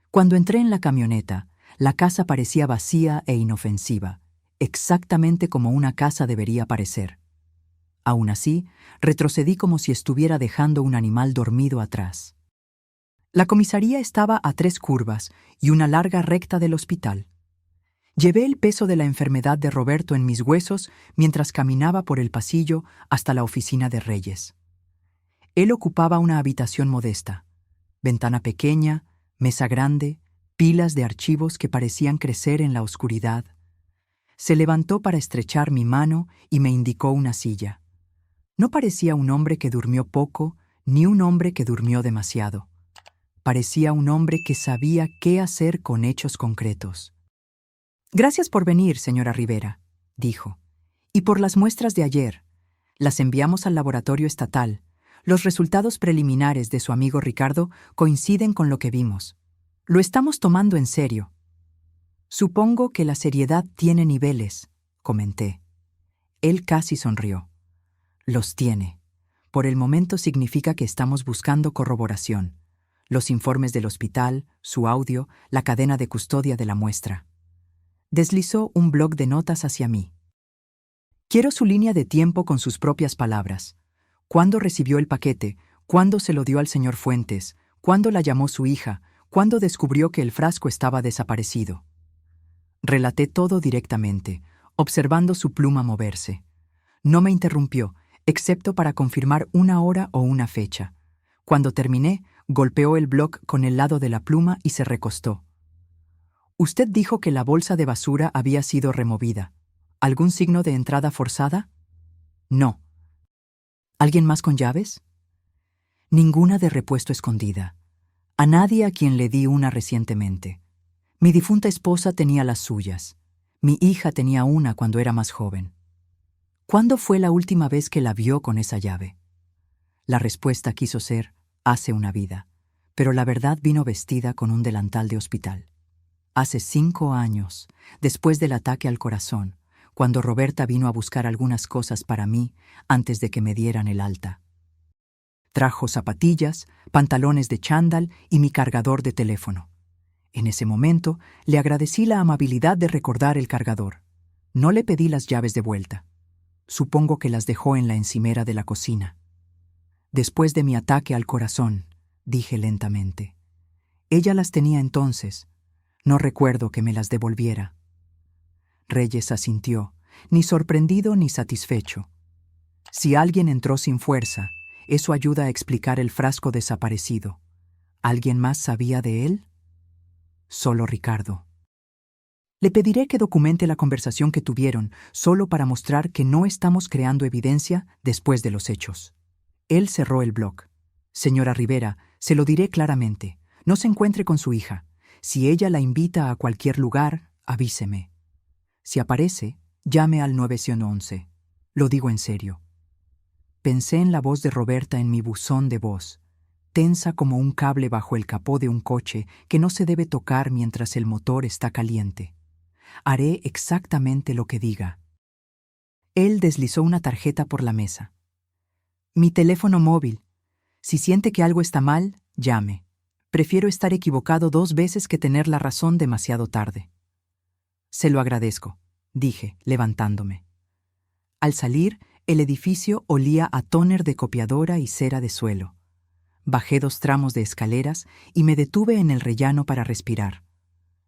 Cuando entré en la camioneta, la casa parecía vacía e inofensiva, exactamente como una casa debería parecer. Aún así, retrocedí como si estuviera dejando un animal dormido atrás. La comisaría estaba a 3 curvas y una larga recta del hospital. Llevé el peso de la enfermedad de Roberto en mis huesos mientras caminaba por el pasillo hasta la oficina de Reyes. Él ocupaba una habitación modesta, ventana pequeña, mesa grande, pilas de archivos que parecían crecer en la oscuridad. Se levantó para estrechar mi mano y me indicó una silla. No parecía un hombre que durmió poco, ni un hombre que durmió demasiado. Parecía un hombre que sabía qué hacer con hechos concretos. «Gracias por venir, señora Rivera», dijo, Y por las muestras de ayer, las enviamos al laboratorio estatal. Los resultados preliminares de su amigo Ricardo coinciden con lo que vimos. Lo estamos tomando en serio. Supongo que la seriedad tiene niveles, comenté. Él casi sonrió. Los tiene. Por el momento significa que estamos buscando corroboración. Los informes del hospital, su audio, la cadena de custodia de la muestra. Deslizó un bloc de notas hacia mí. Quiero su línea de tiempo con sus propias palabras. ¿Cuándo recibió el paquete? ¿Cuándo se lo dio al señor Fuentes? ¿Cuándo la llamó su hija? ¿Cuándo descubrió que el frasco estaba desaparecido? Relaté todo directamente, observando su pluma moverse. No me interrumpió, excepto para confirmar una hora o una fecha. Cuando terminé, golpeó el bloc con el lado de la pluma y se recostó. Usted dijo que la bolsa de basura había sido removida. ¿Algún signo de entrada forzada? No. ¿Alguien más con llaves? Ninguna de repuesto escondida. A nadie a quien le di una recientemente. Mi difunta esposa tenía las suyas. Mi hija tenía una cuando era más joven. ¿Cuándo fue la última vez que la vio con esa llave? La respuesta quiso ser, hace una vida, pero la verdad vino vestida con un delantal de hospital. Hace 5 años, después del ataque al corazón, cuando Roberta vino a buscar algunas cosas para mí antes de que me dieran el alta. Trajo zapatillas, pantalones de chándal y mi cargador de teléfono. En ese momento, le agradecí la amabilidad de recordar el cargador. No le pedí las llaves de vuelta. Supongo que las dejó en la encimera de la cocina. Después de mi ataque al corazón, dije lentamente. Ella las tenía entonces. No recuerdo que me las devolviera. Reyes asintió, ni sorprendido ni satisfecho. Si alguien entró sin fuerza, eso ayuda a explicar el frasco desaparecido. ¿Alguien más sabía de él? Solo Ricardo. Le pediré que documente la conversación que tuvieron, solo para mostrar que no estamos creando evidencia después de los hechos. Él cerró el bloc. Señora Rivera, se lo diré claramente. No se encuentre con su hija. Si ella la invita a cualquier lugar, avíseme. Si aparece, llame al 911. Lo digo en serio. Pensé en la voz de Roberta en mi buzón de voz, tensa como un cable bajo el capó de un coche que no se debe tocar mientras el motor está caliente. Haré exactamente lo que diga. Él deslizó una tarjeta por la mesa. Mi teléfono móvil. Si siente que algo está mal, llame. Prefiero estar equivocado 2 veces que tener la razón demasiado tarde. Se lo agradezco, dije, levantándome. Al salir, el edificio olía a tóner de copiadora y cera de suelo. Bajé 2 tramos de escaleras y me detuve en el rellano para respirar.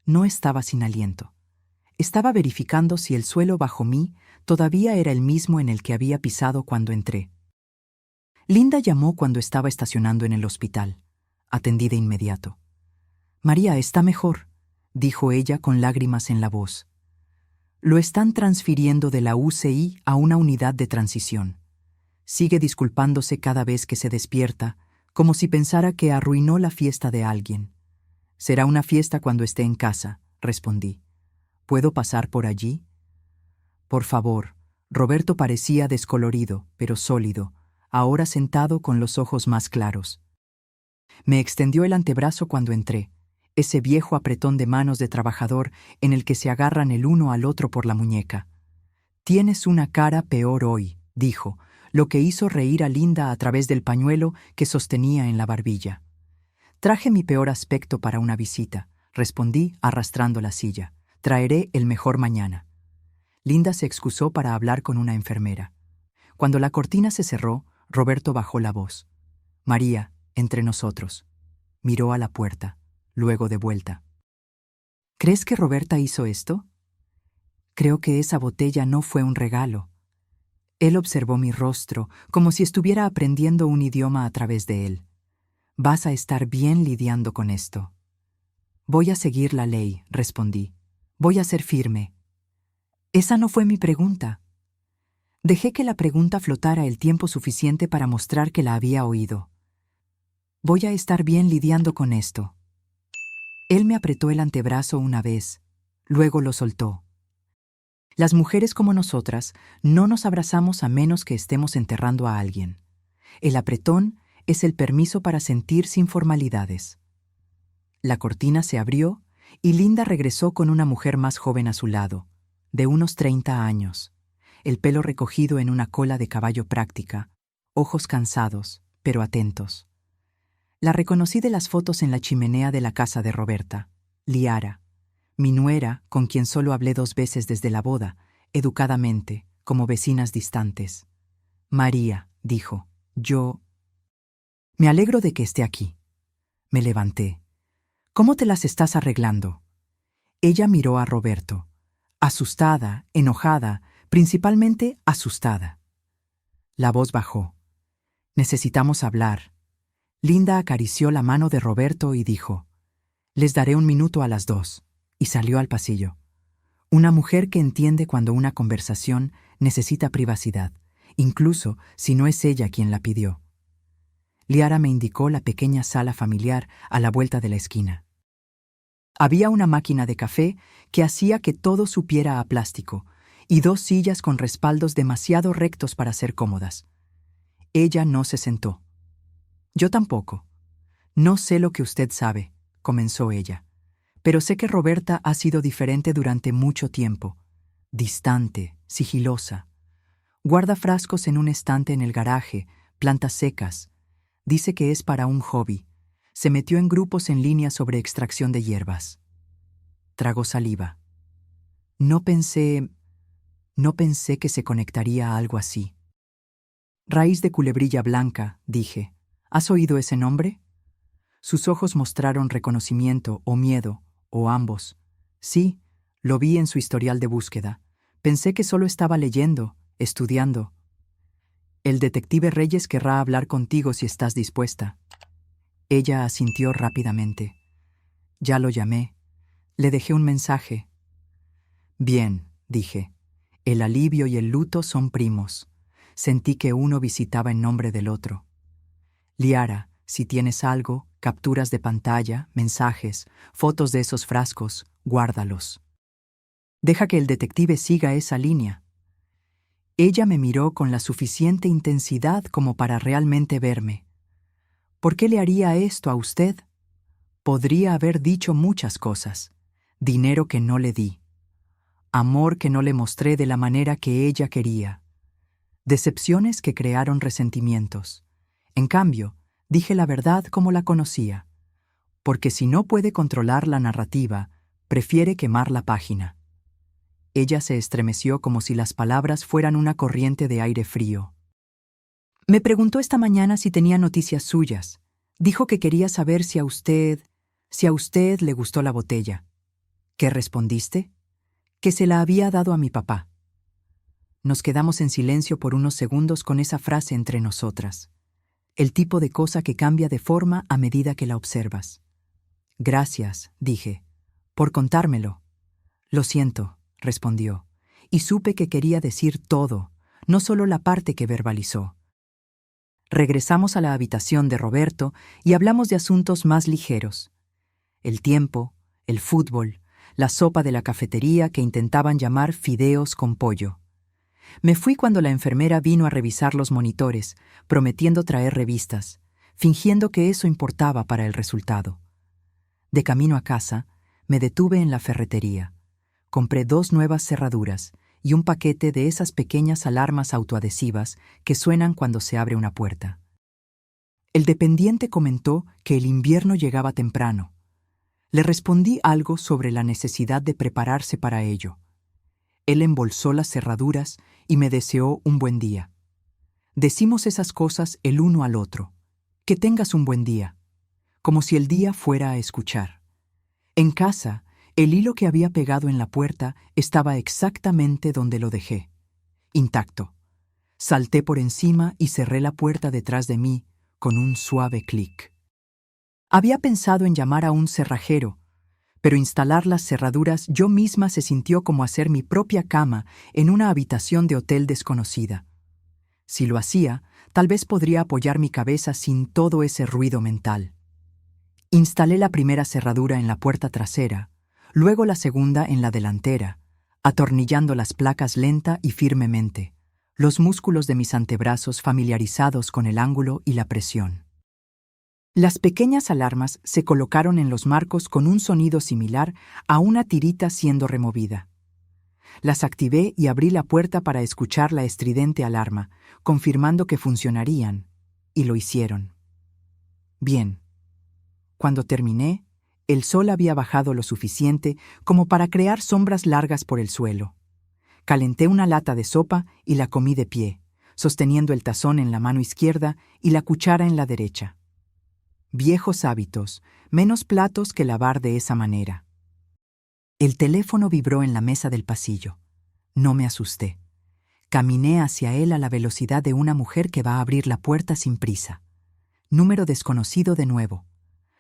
No estaba sin aliento. Estaba verificando si el suelo bajo mí todavía era el mismo en el que había pisado cuando entré. Linda llamó cuando estaba estacionando en el hospital. Atendí de inmediato. María está mejor, dijo ella con lágrimas en la voz. Lo están transfiriendo de la UCI a una unidad de transición. Sigue disculpándose cada vez que se despierta, como si pensara que arruinó la fiesta de alguien. Será una fiesta cuando esté en casa, respondí. ¿Puedo pasar por allí? Por favor. Roberto parecía descolorido, pero sólido, ahora sentado con los ojos más claros. Me extendió el antebrazo cuando entré, ese viejo apretón de manos de trabajador en el que se agarran el uno al otro por la muñeca. Tienes una cara peor hoy, dijo, lo que hizo reír a Linda a través del pañuelo que sostenía en la barbilla. Traje mi peor aspecto para una visita, respondí arrastrando la silla. Traeré el mejor mañana. Linda se excusó para hablar con una enfermera. Cuando la cortina se cerró, Roberto bajó la voz. María, entre nosotros. Miró a la puerta, luego de vuelta. ¿Crees que Roberta hizo esto? Creo que esa botella no fue un regalo. Él observó mi rostro, como si estuviera aprendiendo un idioma a través de él. Vas a estar bien lidiando con esto. Voy a seguir la ley, respondí. Voy a ser firme. Esa no fue mi pregunta. Dejé que la pregunta flotara el tiempo suficiente para mostrar que la había oído. Voy a estar bien lidiando con esto. Él me apretó el antebrazo una vez, luego lo soltó. Las mujeres como nosotras no nos abrazamos a menos que estemos enterrando a alguien. El apretón es el permiso para sentir sin formalidades. La cortina se abrió y Linda regresó con una mujer más joven a su lado, de unos 30 años, el pelo recogido en una cola de caballo práctica, ojos cansados, pero atentos. La reconocí de las fotos en la chimenea de la casa de Roberta, Liara, mi nuera, con quien solo hablé 2 veces desde la boda, educadamente, como vecinas distantes. María, dijo, yo... Me alegro de que esté aquí. Me levanté. ¿Cómo te las estás arreglando? Ella miró a Roberto, asustada, enojada, principalmente asustada. La voz bajó. Necesitamos hablar. Linda acarició la mano de Roberto y dijo, les daré 1 minuto a las 2, y salió al pasillo. Una mujer que entiende cuando una conversación necesita privacidad, incluso si no es ella quien la pidió. Liara me indicó la pequeña sala familiar a la vuelta de la esquina. Había una máquina de café que hacía que todo supiera a plástico y 2 sillas con respaldos demasiado rectos para ser cómodas. Ella no se sentó. Yo tampoco. No sé lo que usted sabe, comenzó ella, pero sé que Roberta ha sido diferente durante mucho tiempo. Distante, sigilosa. Guarda frascos en un estante en el garaje, plantas secas. Dice que es para un hobby. Se metió en grupos en línea sobre extracción de hierbas. Tragó saliva. No pensé que se conectaría a algo así. Raíz de culebrilla blanca, dije. ¿Has oído ese nombre? Sus ojos mostraron reconocimiento o miedo, o ambos. Sí, lo vi en su historial de búsqueda. Pensé que solo estaba leyendo, estudiando. El detective Reyes querrá hablar contigo si estás dispuesta. Ella asintió rápidamente. Ya lo llamé. Le dejé un mensaje. Bien, dije. El alivio y el luto son primos. Sentí que uno visitaba en nombre del otro. Liara, si tienes algo, capturas de pantalla, mensajes, fotos de esos frascos, guárdalos. Deja que el detective siga esa línea. Ella me miró con la suficiente intensidad como para realmente verme. ¿Por qué le haría esto a usted? Podría haber dicho muchas cosas. Dinero que no le di. Amor que no le mostré de la manera que ella quería. Decepciones que crearon resentimientos. En cambio, dije la verdad como la conocía. Porque si no puede controlar la narrativa, prefiere quemar la página. Ella se estremeció como si las palabras fueran una corriente de aire frío. Me preguntó esta mañana si tenía noticias suyas. Dijo que quería saber si a usted le gustó la botella. ¿Qué respondiste? Que se la había dado a mi papá. Nos quedamos en silencio por unos segundos con esa frase entre nosotras. El tipo de cosa que cambia de forma a medida que la observas. Gracias, dije, por contármelo. Lo siento, respondió, y supe que quería decir todo, no solo la parte que verbalizó. Regresamos a la habitación de Roberto y hablamos de asuntos más ligeros. El tiempo, el fútbol, la sopa de la cafetería que intentaban llamar fideos con pollo. Me fui cuando la enfermera vino a revisar los monitores, prometiendo traer revistas, fingiendo que eso importaba para el resultado. De camino a casa, me detuve en la ferretería. Compré 2 nuevas cerraduras y un paquete de esas pequeñas alarmas autoadhesivas que suenan cuando se abre una puerta. El dependiente comentó que el invierno llegaba temprano. Le respondí algo sobre la necesidad de prepararse para ello. Él embolsó las cerraduras y me deseó un buen día. Decimos esas cosas el uno al otro. Que tengas un buen día. Como si el día fuera a escuchar. En casa, el hilo que había pegado en la puerta estaba exactamente donde lo dejé. Intacto. Salté por encima y cerré la puerta detrás de mí con un suave clic. Había pensado en llamar a un cerrajero, pero instalar las cerraduras yo misma se sintió como hacer mi propia cama en una habitación de hotel desconocida. Si lo hacía, tal vez podría apoyar mi cabeza sin todo ese ruido mental. Instalé la primera cerradura en la puerta trasera, luego la segunda en la delantera, atornillando las placas lenta y firmemente, los músculos de mis antebrazos familiarizados con el ángulo y la presión. Las pequeñas alarmas se colocaron en los marcos con un sonido similar a una tirita siendo removida. Las activé y abrí la puerta para escuchar la estridente alarma, confirmando que funcionarían, y lo hicieron. Bien. Cuando terminé, el sol había bajado lo suficiente como para crear sombras largas por el suelo. Calenté una lata de sopa y la comí de pie, sosteniendo el tazón en la mano izquierda y la cuchara en la derecha. Viejos hábitos, menos platos que lavar de esa manera. El teléfono vibró en la mesa del pasillo. No me asusté. Caminé hacia él a la velocidad de una mujer que va a abrir la puerta sin prisa. Número desconocido de nuevo.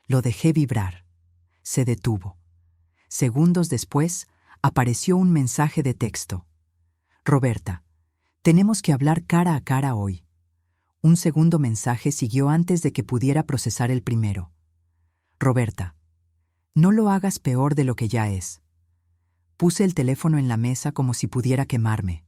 Lo dejé vibrar. Se detuvo. Segundos después, apareció un mensaje de texto. Roberta, tenemos que hablar cara a cara hoy. Un segundo mensaje siguió antes de que pudiera procesar el primero. Roberta, no lo hagas peor de lo que ya es. Puse el teléfono en la mesa como si pudiera quemarme.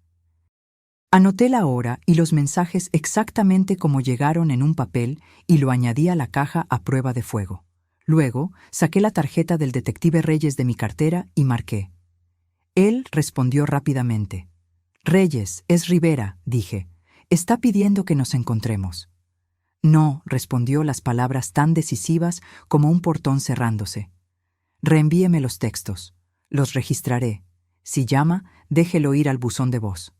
Anoté la hora y los mensajes exactamente como llegaron en un papel y lo añadí a la caja a prueba de fuego. Luego, saqué la tarjeta del detective Reyes de mi cartera y marqué. Él respondió rápidamente. Reyes, es Rivera, dije. Está pidiendo que nos encontremos. No, respondió las palabras tan decisivas como un portón cerrándose. Reenvíeme los textos. Los registraré. Si llama, déjelo ir al buzón de voz.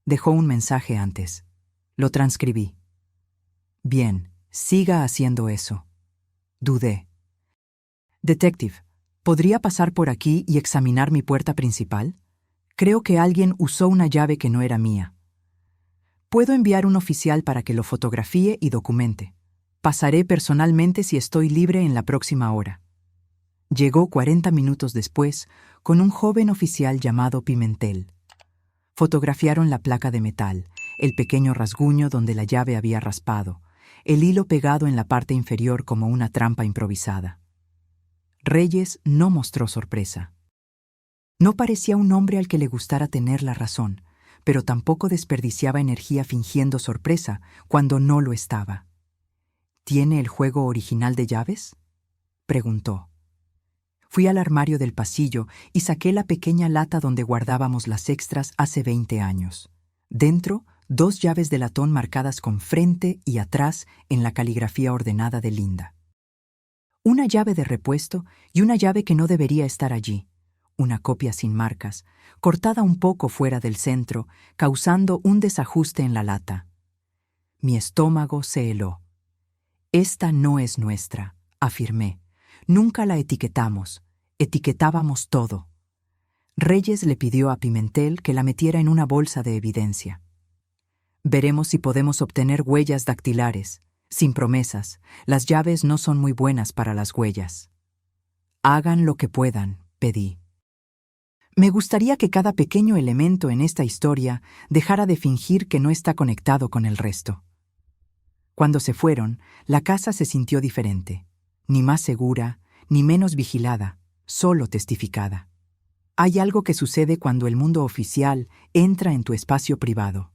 Dejó un mensaje antes. Lo transcribí. Bien, siga haciendo eso. Dudé. Detective, ¿podría pasar por aquí y examinar mi puerta principal? Creo que alguien usó una llave que no era mía. Puedo enviar un oficial para que lo fotografíe y documente. Pasaré personalmente si estoy libre en la próxima hora. Llegó 40 minutos después con un joven oficial llamado Pimentel. Fotografiaron la placa de metal, el pequeño rasguño donde la llave había raspado, el hilo pegado en la parte inferior como una trampa improvisada. Reyes no mostró sorpresa. No parecía un hombre al que le gustara tener la razón, pero tampoco desperdiciaba energía fingiendo sorpresa cuando no lo estaba. ¿Tiene el juego original de llaves?, preguntó. Fui al armario del pasillo y saqué la pequeña lata donde guardábamos las extras hace 20 años. Dentro, 2 llaves de latón marcadas con frente y atrás en la caligrafía ordenada de Linda. Una llave de repuesto y una llave que no debería estar allí. Una copia sin marcas, cortada un poco fuera del centro, causando un desajuste en la lata. Mi estómago se heló. Esta no es nuestra, afirmé. Nunca la etiquetamos. Etiquetábamos todo. Reyes le pidió a Pimentel que la metiera en una bolsa de evidencia. Veremos si podemos obtener huellas dactilares. Sin promesas, las llaves no son muy buenas para las huellas. Hagan lo que puedan, pedí. Me gustaría que cada pequeño elemento en esta historia dejara de fingir que no está conectado con el resto. Cuando se fueron, la casa se sintió diferente. Ni más segura, ni menos vigilada, solo testificada. Hay algo que sucede cuando el mundo oficial entra en tu espacio privado.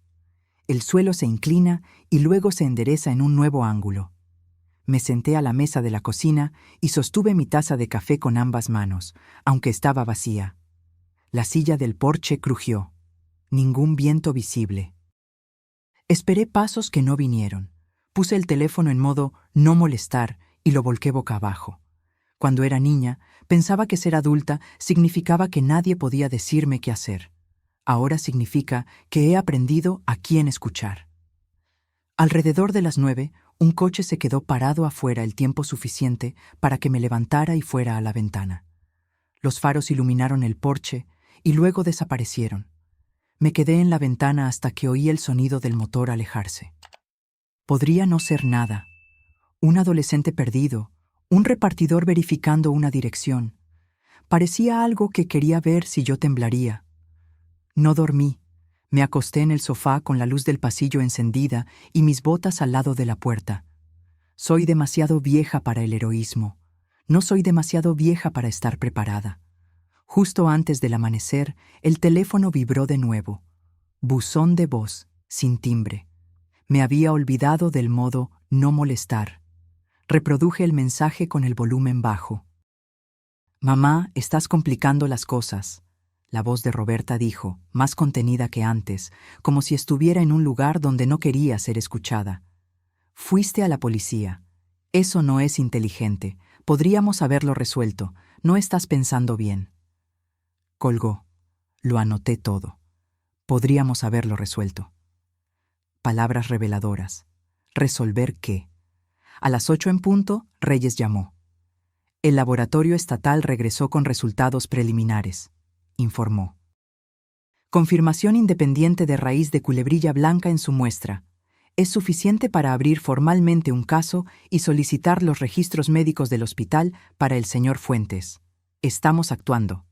El suelo se inclina y luego se endereza en un nuevo ángulo. Me senté a la mesa de la cocina y sostuve mi taza de café con ambas manos, aunque estaba vacía. La silla del porche crujió. Ningún viento visible. Esperé pasos que no vinieron. Puse el teléfono en modo no molestar y lo volqué boca abajo. Cuando era niña, pensaba que ser adulta significaba que nadie podía decirme qué hacer. Ahora significa que he aprendido a quién escuchar. Alrededor de las 9, un coche se quedó parado afuera el tiempo suficiente para que me levantara y fuera a la ventana. Los faros iluminaron el porche y luego desaparecieron. Me quedé en la ventana hasta que oí el sonido del motor alejarse. Podría no ser nada. Un adolescente perdido, un repartidor verificando una dirección. Parecía algo que quería ver si yo temblaría. No dormí. Me acosté en el sofá con la luz del pasillo encendida y mis botas al lado de la puerta. Soy demasiado vieja para el heroísmo. No soy demasiado vieja para estar preparada. Justo antes del amanecer, el teléfono vibró de nuevo. Buzón de voz, sin timbre. Me había olvidado del modo no molestar. Reproduje el mensaje con el volumen bajo. «Mamá, estás complicando las cosas», la voz de Roberta dijo, más contenida que antes, como si estuviera en un lugar donde no quería ser escuchada. «Fuiste a la policía. Eso no es inteligente. Podríamos haberlo resuelto. No estás pensando bien». Colgó. Lo anoté todo. Podríamos haberlo resuelto. Palabras reveladoras. ¿Resolver qué? A las 8 en punto, Reyes llamó. El laboratorio estatal regresó con resultados preliminares, informó. Confirmación independiente de raíz de culebrilla blanca en su muestra. Es suficiente para abrir formalmente un caso y solicitar los registros médicos del hospital para el señor Fuentes. Estamos actuando.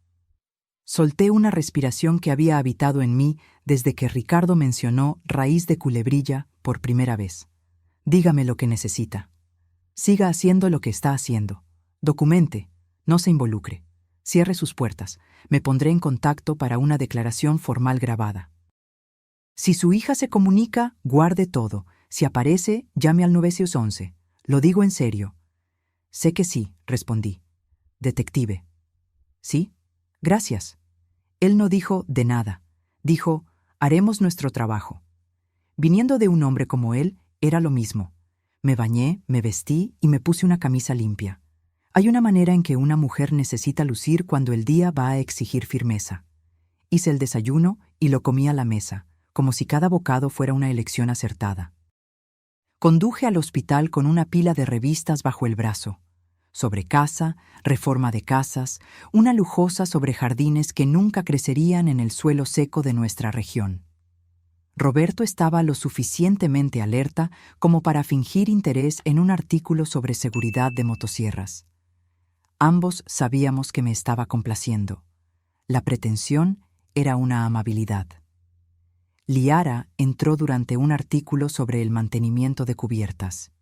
Solté una respiración que había habitado en mí desde que Ricardo mencionó raíz de culebrilla por primera vez. Dígame lo que necesita. Siga haciendo lo que está haciendo. Documente. No se involucre. Cierre sus puertas. Me pondré en contacto para una declaración formal grabada. Si su hija se comunica, guarde todo. Si aparece, llame al 911. Lo digo en serio. Sé que sí, respondí. Detective. ¿Sí? Gracias. Él no dijo de nada. Dijo, haremos nuestro trabajo. Viniendo de un hombre como él, era lo mismo. Me bañé, me vestí y me puse una camisa limpia. Hay una manera en que una mujer necesita lucir cuando el día va a exigir firmeza. Hice el desayuno y lo comí a la mesa, como si cada bocado fuera una elección acertada. Conduje al hospital con una pila de revistas bajo el brazo. Sobre casa, reforma de casas, una lujosa sobre jardines que nunca crecerían en el suelo seco de nuestra región. Roberto estaba lo suficientemente alerta como para fingir interés en un artículo sobre seguridad de motosierras. Ambos sabíamos que me estaba complaciendo. La pretensión era una amabilidad. Liara entró durante un artículo sobre el mantenimiento de cubiertas.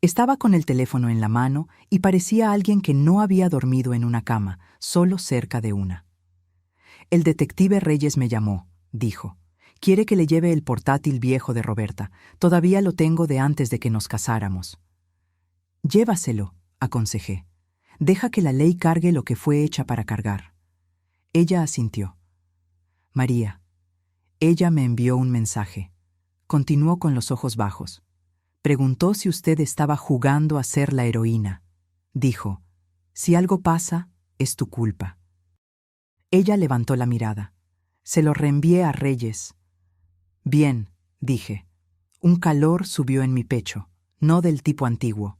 Estaba con el teléfono en la mano y parecía alguien que no había dormido en una cama, solo cerca de una. El detective Reyes me llamó, dijo. Quiere que le lleve el portátil viejo de Roberta. Todavía lo tengo de antes de que nos casáramos. Llévaselo, aconsejé. Deja que la ley cargue lo que fue hecha para cargar. Ella asintió. María. Ella me envió un mensaje. Continuó con los ojos bajos. Preguntó si usted estaba jugando a ser la heroína. Dijo, si algo pasa, es tu culpa. Ella levantó la mirada. Se lo reenvié a Reyes. Bien, dije. Un calor subió en mi pecho, no del tipo antiguo.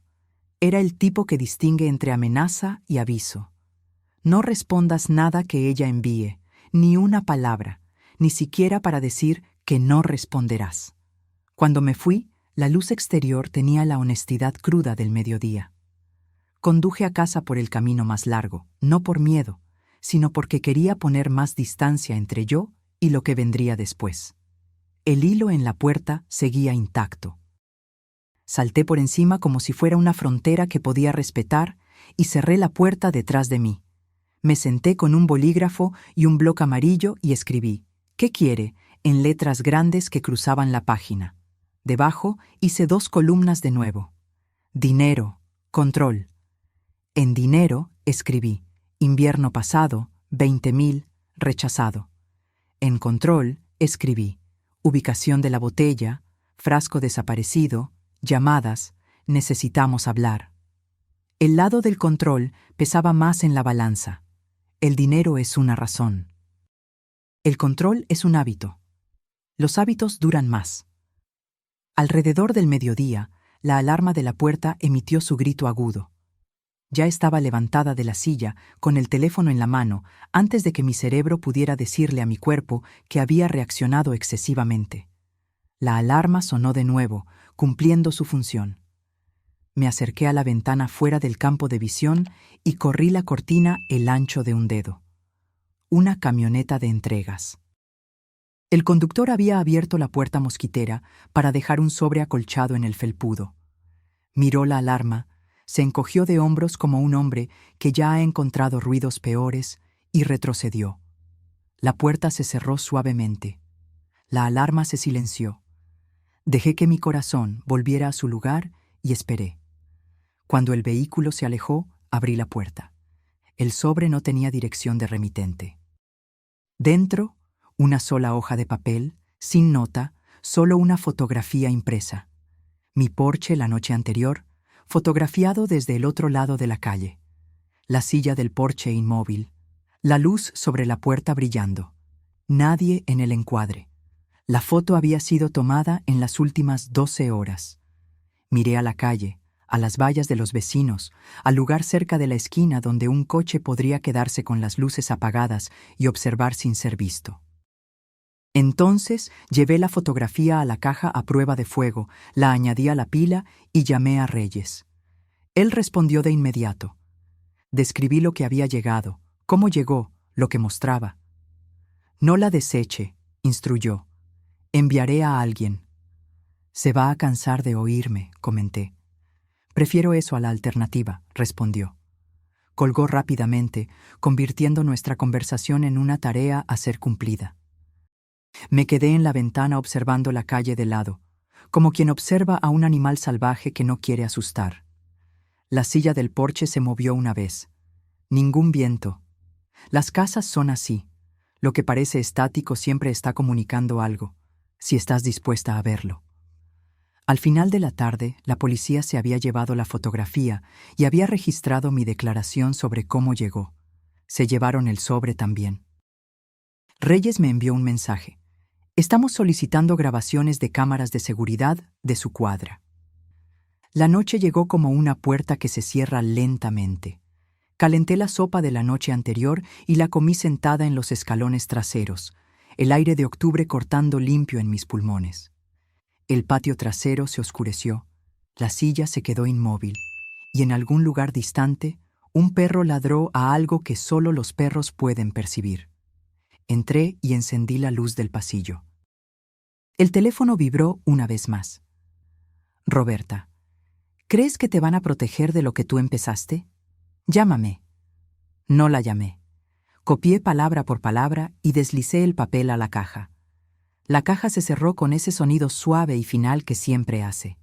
Era el tipo que distingue entre amenaza y aviso. No respondas nada que ella envíe, ni una palabra, ni siquiera para decir que no responderás. Cuando me fui, la luz exterior tenía la honestidad cruda del mediodía. Conduje a casa por el camino más largo, no por miedo, sino porque quería poner más distancia entre yo y lo que vendría después. El hilo en la puerta seguía intacto. Salté por encima como si fuera una frontera que podía respetar y cerré la puerta detrás de mí. Me senté con un bolígrafo y un bloc amarillo y escribí, «¿Qué quiere?», en letras grandes que cruzaban la página. Debajo hice 2 columnas de nuevo. Dinero, control. En dinero escribí, invierno pasado, 20.000, rechazado. En control escribí, ubicación de la botella, frasco desaparecido, llamadas, necesitamos hablar. El lado del control pesaba más en la balanza. El dinero es una razón. El control es un hábito. Los hábitos duran más. Alrededor del mediodía, la alarma de la puerta emitió su grito agudo. Ya estaba levantada de la silla, con el teléfono en la mano, antes de que mi cerebro pudiera decirle a mi cuerpo que había reaccionado excesivamente. La alarma sonó de nuevo, cumpliendo su función. Me acerqué a la ventana fuera del campo de visión y corrí la cortina el ancho de un dedo. Una camioneta de entregas. El conductor había abierto la puerta mosquitera para dejar un sobre acolchado en el felpudo. Miró la alarma, se encogió de hombros como un hombre que ya ha encontrado ruidos peores y retrocedió. La puerta se cerró suavemente. La alarma se silenció. Dejé que mi corazón volviera a su lugar y esperé. Cuando el vehículo se alejó, abrí la puerta. El sobre no tenía dirección de remitente. Dentro, una sola hoja de papel, sin nota, solo una fotografía impresa. Mi porche la noche anterior, fotografiado desde el otro lado de la calle. La silla del porche inmóvil. La luz sobre la puerta brillando. Nadie en el encuadre. La foto había sido tomada en las últimas 12 horas. Miré a la calle, a las vallas de los vecinos, al lugar cerca de la esquina donde un coche podría quedarse con las luces apagadas y observar sin ser visto. Entonces llevé la fotografía a la caja a prueba de fuego, la añadí a la pila y llamé a Reyes. Él respondió de inmediato. Describí lo que había llegado, cómo llegó, lo que mostraba. No la deseche, instruyó. Enviaré a alguien. Se va a cansar de oírme, comenté. Prefiero eso a la alternativa, respondió. Colgó rápidamente, convirtiendo nuestra conversación en una tarea a ser cumplida. Me quedé en la ventana observando la calle de lado, como quien observa a un animal salvaje que no quiere asustar. La silla del porche se movió una vez. Ningún viento. Las casas son así. Lo que parece estático siempre está comunicando algo, si estás dispuesta a verlo. Al final de la tarde, la policía se había llevado la fotografía y había registrado mi declaración sobre cómo llegó. Se llevaron el sobre también. Reyes me envió un mensaje. Estamos solicitando grabaciones de cámaras de seguridad de su cuadra. La noche llegó como una puerta que se cierra lentamente. Calenté la sopa de la noche anterior y la comí sentada en los escalones traseros, el aire de octubre cortando limpio en mis pulmones. El patio trasero se oscureció, la silla se quedó inmóvil, y en algún lugar distante, un perro ladró a algo que solo los perros pueden percibir. Entré y encendí la luz del pasillo. El teléfono vibró una vez más. Roberta, ¿crees que te van a proteger de lo que tú empezaste? Llámame. No la llamé. Copié palabra por palabra y deslicé el papel a la caja. La caja se cerró con ese sonido suave y final que siempre hace.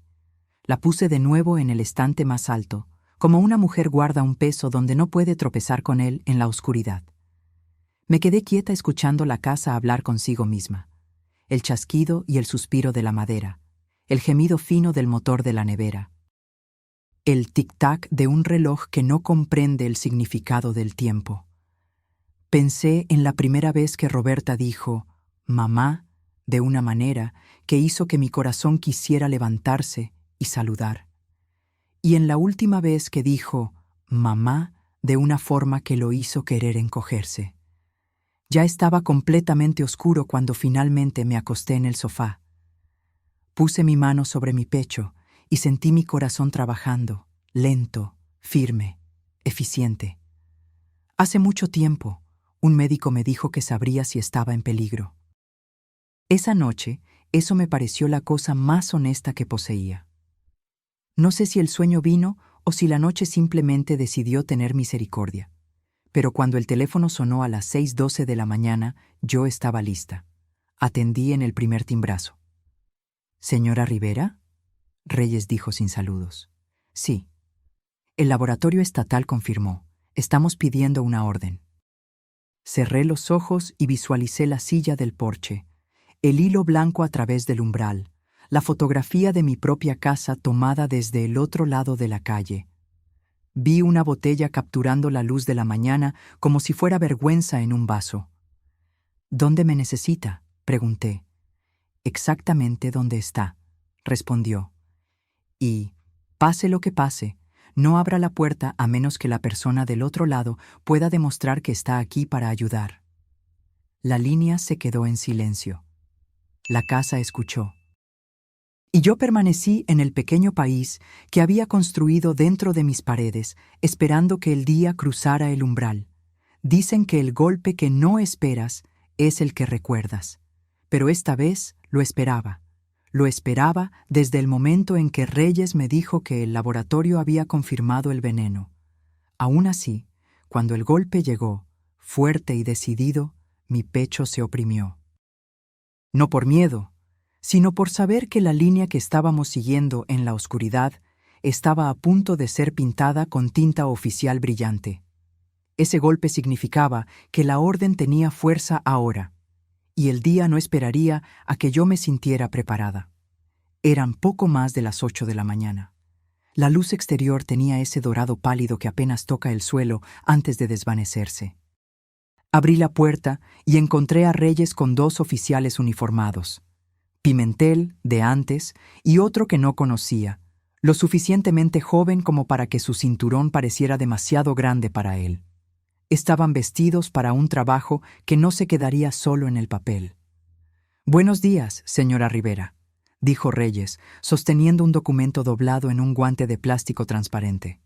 La puse de nuevo en el estante más alto, como una mujer guarda un peso donde no puede tropezar con él en la oscuridad. Me quedé quieta escuchando la casa hablar consigo misma. El chasquido y el suspiro de la madera, el gemido fino del motor de la nevera, el tic-tac de un reloj que no comprende el significado del tiempo. Pensé en la primera vez que Roberta dijo «mamá», de una manera que hizo que mi corazón quisiera levantarse y saludar. Y en la última vez que dijo «mamá», de una forma que lo hizo querer encogerse. Ya estaba completamente oscuro cuando finalmente me acosté en el sofá. Puse mi mano sobre mi pecho y sentí mi corazón trabajando, lento, firme, eficiente. Hace mucho tiempo, un médico me dijo que sabría si estaba en peligro. Esa noche, eso me pareció la cosa más honesta que poseía. No sé si el sueño vino o si la noche simplemente decidió tener misericordia. Pero cuando el teléfono sonó a las 6:12 de la mañana, yo estaba lista. Atendí en el primer timbrazo. «¿Señora Rivera?» Reyes dijo sin saludos. «Sí». El laboratorio estatal confirmó. «Estamos pidiendo una orden». Cerré los ojos y visualicé la silla del porche, el hilo blanco a través del umbral, la fotografía de mi propia casa tomada desde el otro lado de la calle. Vi una botella capturando la luz de la mañana como si fuera vergüenza en un vaso. «¿Dónde me necesita?», pregunté. «Exactamente donde está», respondió. «Y, pase lo que pase, no abra la puerta a menos que la persona del otro lado pueda demostrar que está aquí para ayudar». La línea se quedó en silencio. La casa escuchó. Y yo permanecí en el pequeño país que había construido dentro de mis paredes, esperando que el día cruzara el umbral. Dicen que el golpe que no esperas es el que recuerdas. Pero esta vez lo esperaba. Lo esperaba desde el momento en que Reyes me dijo que el laboratorio había confirmado el veneno. Aún así, cuando el golpe llegó, fuerte y decidido, mi pecho se oprimió. No por miedo, sino por saber que la línea que estábamos siguiendo en la oscuridad estaba a punto de ser pintada con tinta oficial brillante. Ese golpe significaba que la orden tenía fuerza ahora, y el día no esperaría a que yo me sintiera preparada. Eran poco más de las 8 de la mañana. La luz exterior tenía ese dorado pálido que apenas toca el suelo antes de desvanecerse. Abrí la puerta y encontré a Reyes con 2 oficiales uniformados. Pimentel, de antes, y otro que no conocía, lo suficientemente joven como para que su cinturón pareciera demasiado grande para él. Estaban vestidos para un trabajo que no se quedaría solo en el papel. «Buenos días, señora Rivera», dijo Reyes, sosteniendo un documento doblado en un guante de plástico transparente.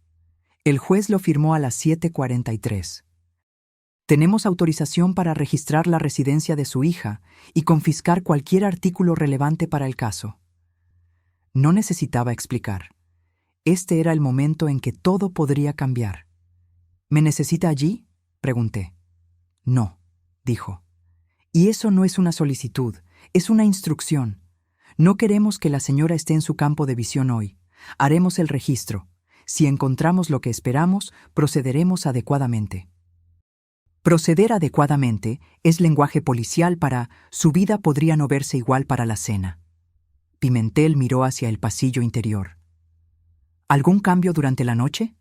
El juez lo firmó a las 7:43. «Tenemos autorización para registrar la residencia de su hija y confiscar cualquier artículo relevante para el caso». No necesitaba explicar. Este era el momento en que todo podría cambiar. «¿Me necesita allí?», pregunté. «No», dijo. «Y eso no es una solicitud, es una instrucción. No queremos que la señora esté en su campo de visión hoy. Haremos el registro. Si encontramos lo que esperamos, procederemos adecuadamente». Proceder adecuadamente es lenguaje policial para «su vida podría no verse igual para la cena». Pimentel miró hacia el pasillo interior. «¿Algún cambio durante la noche?»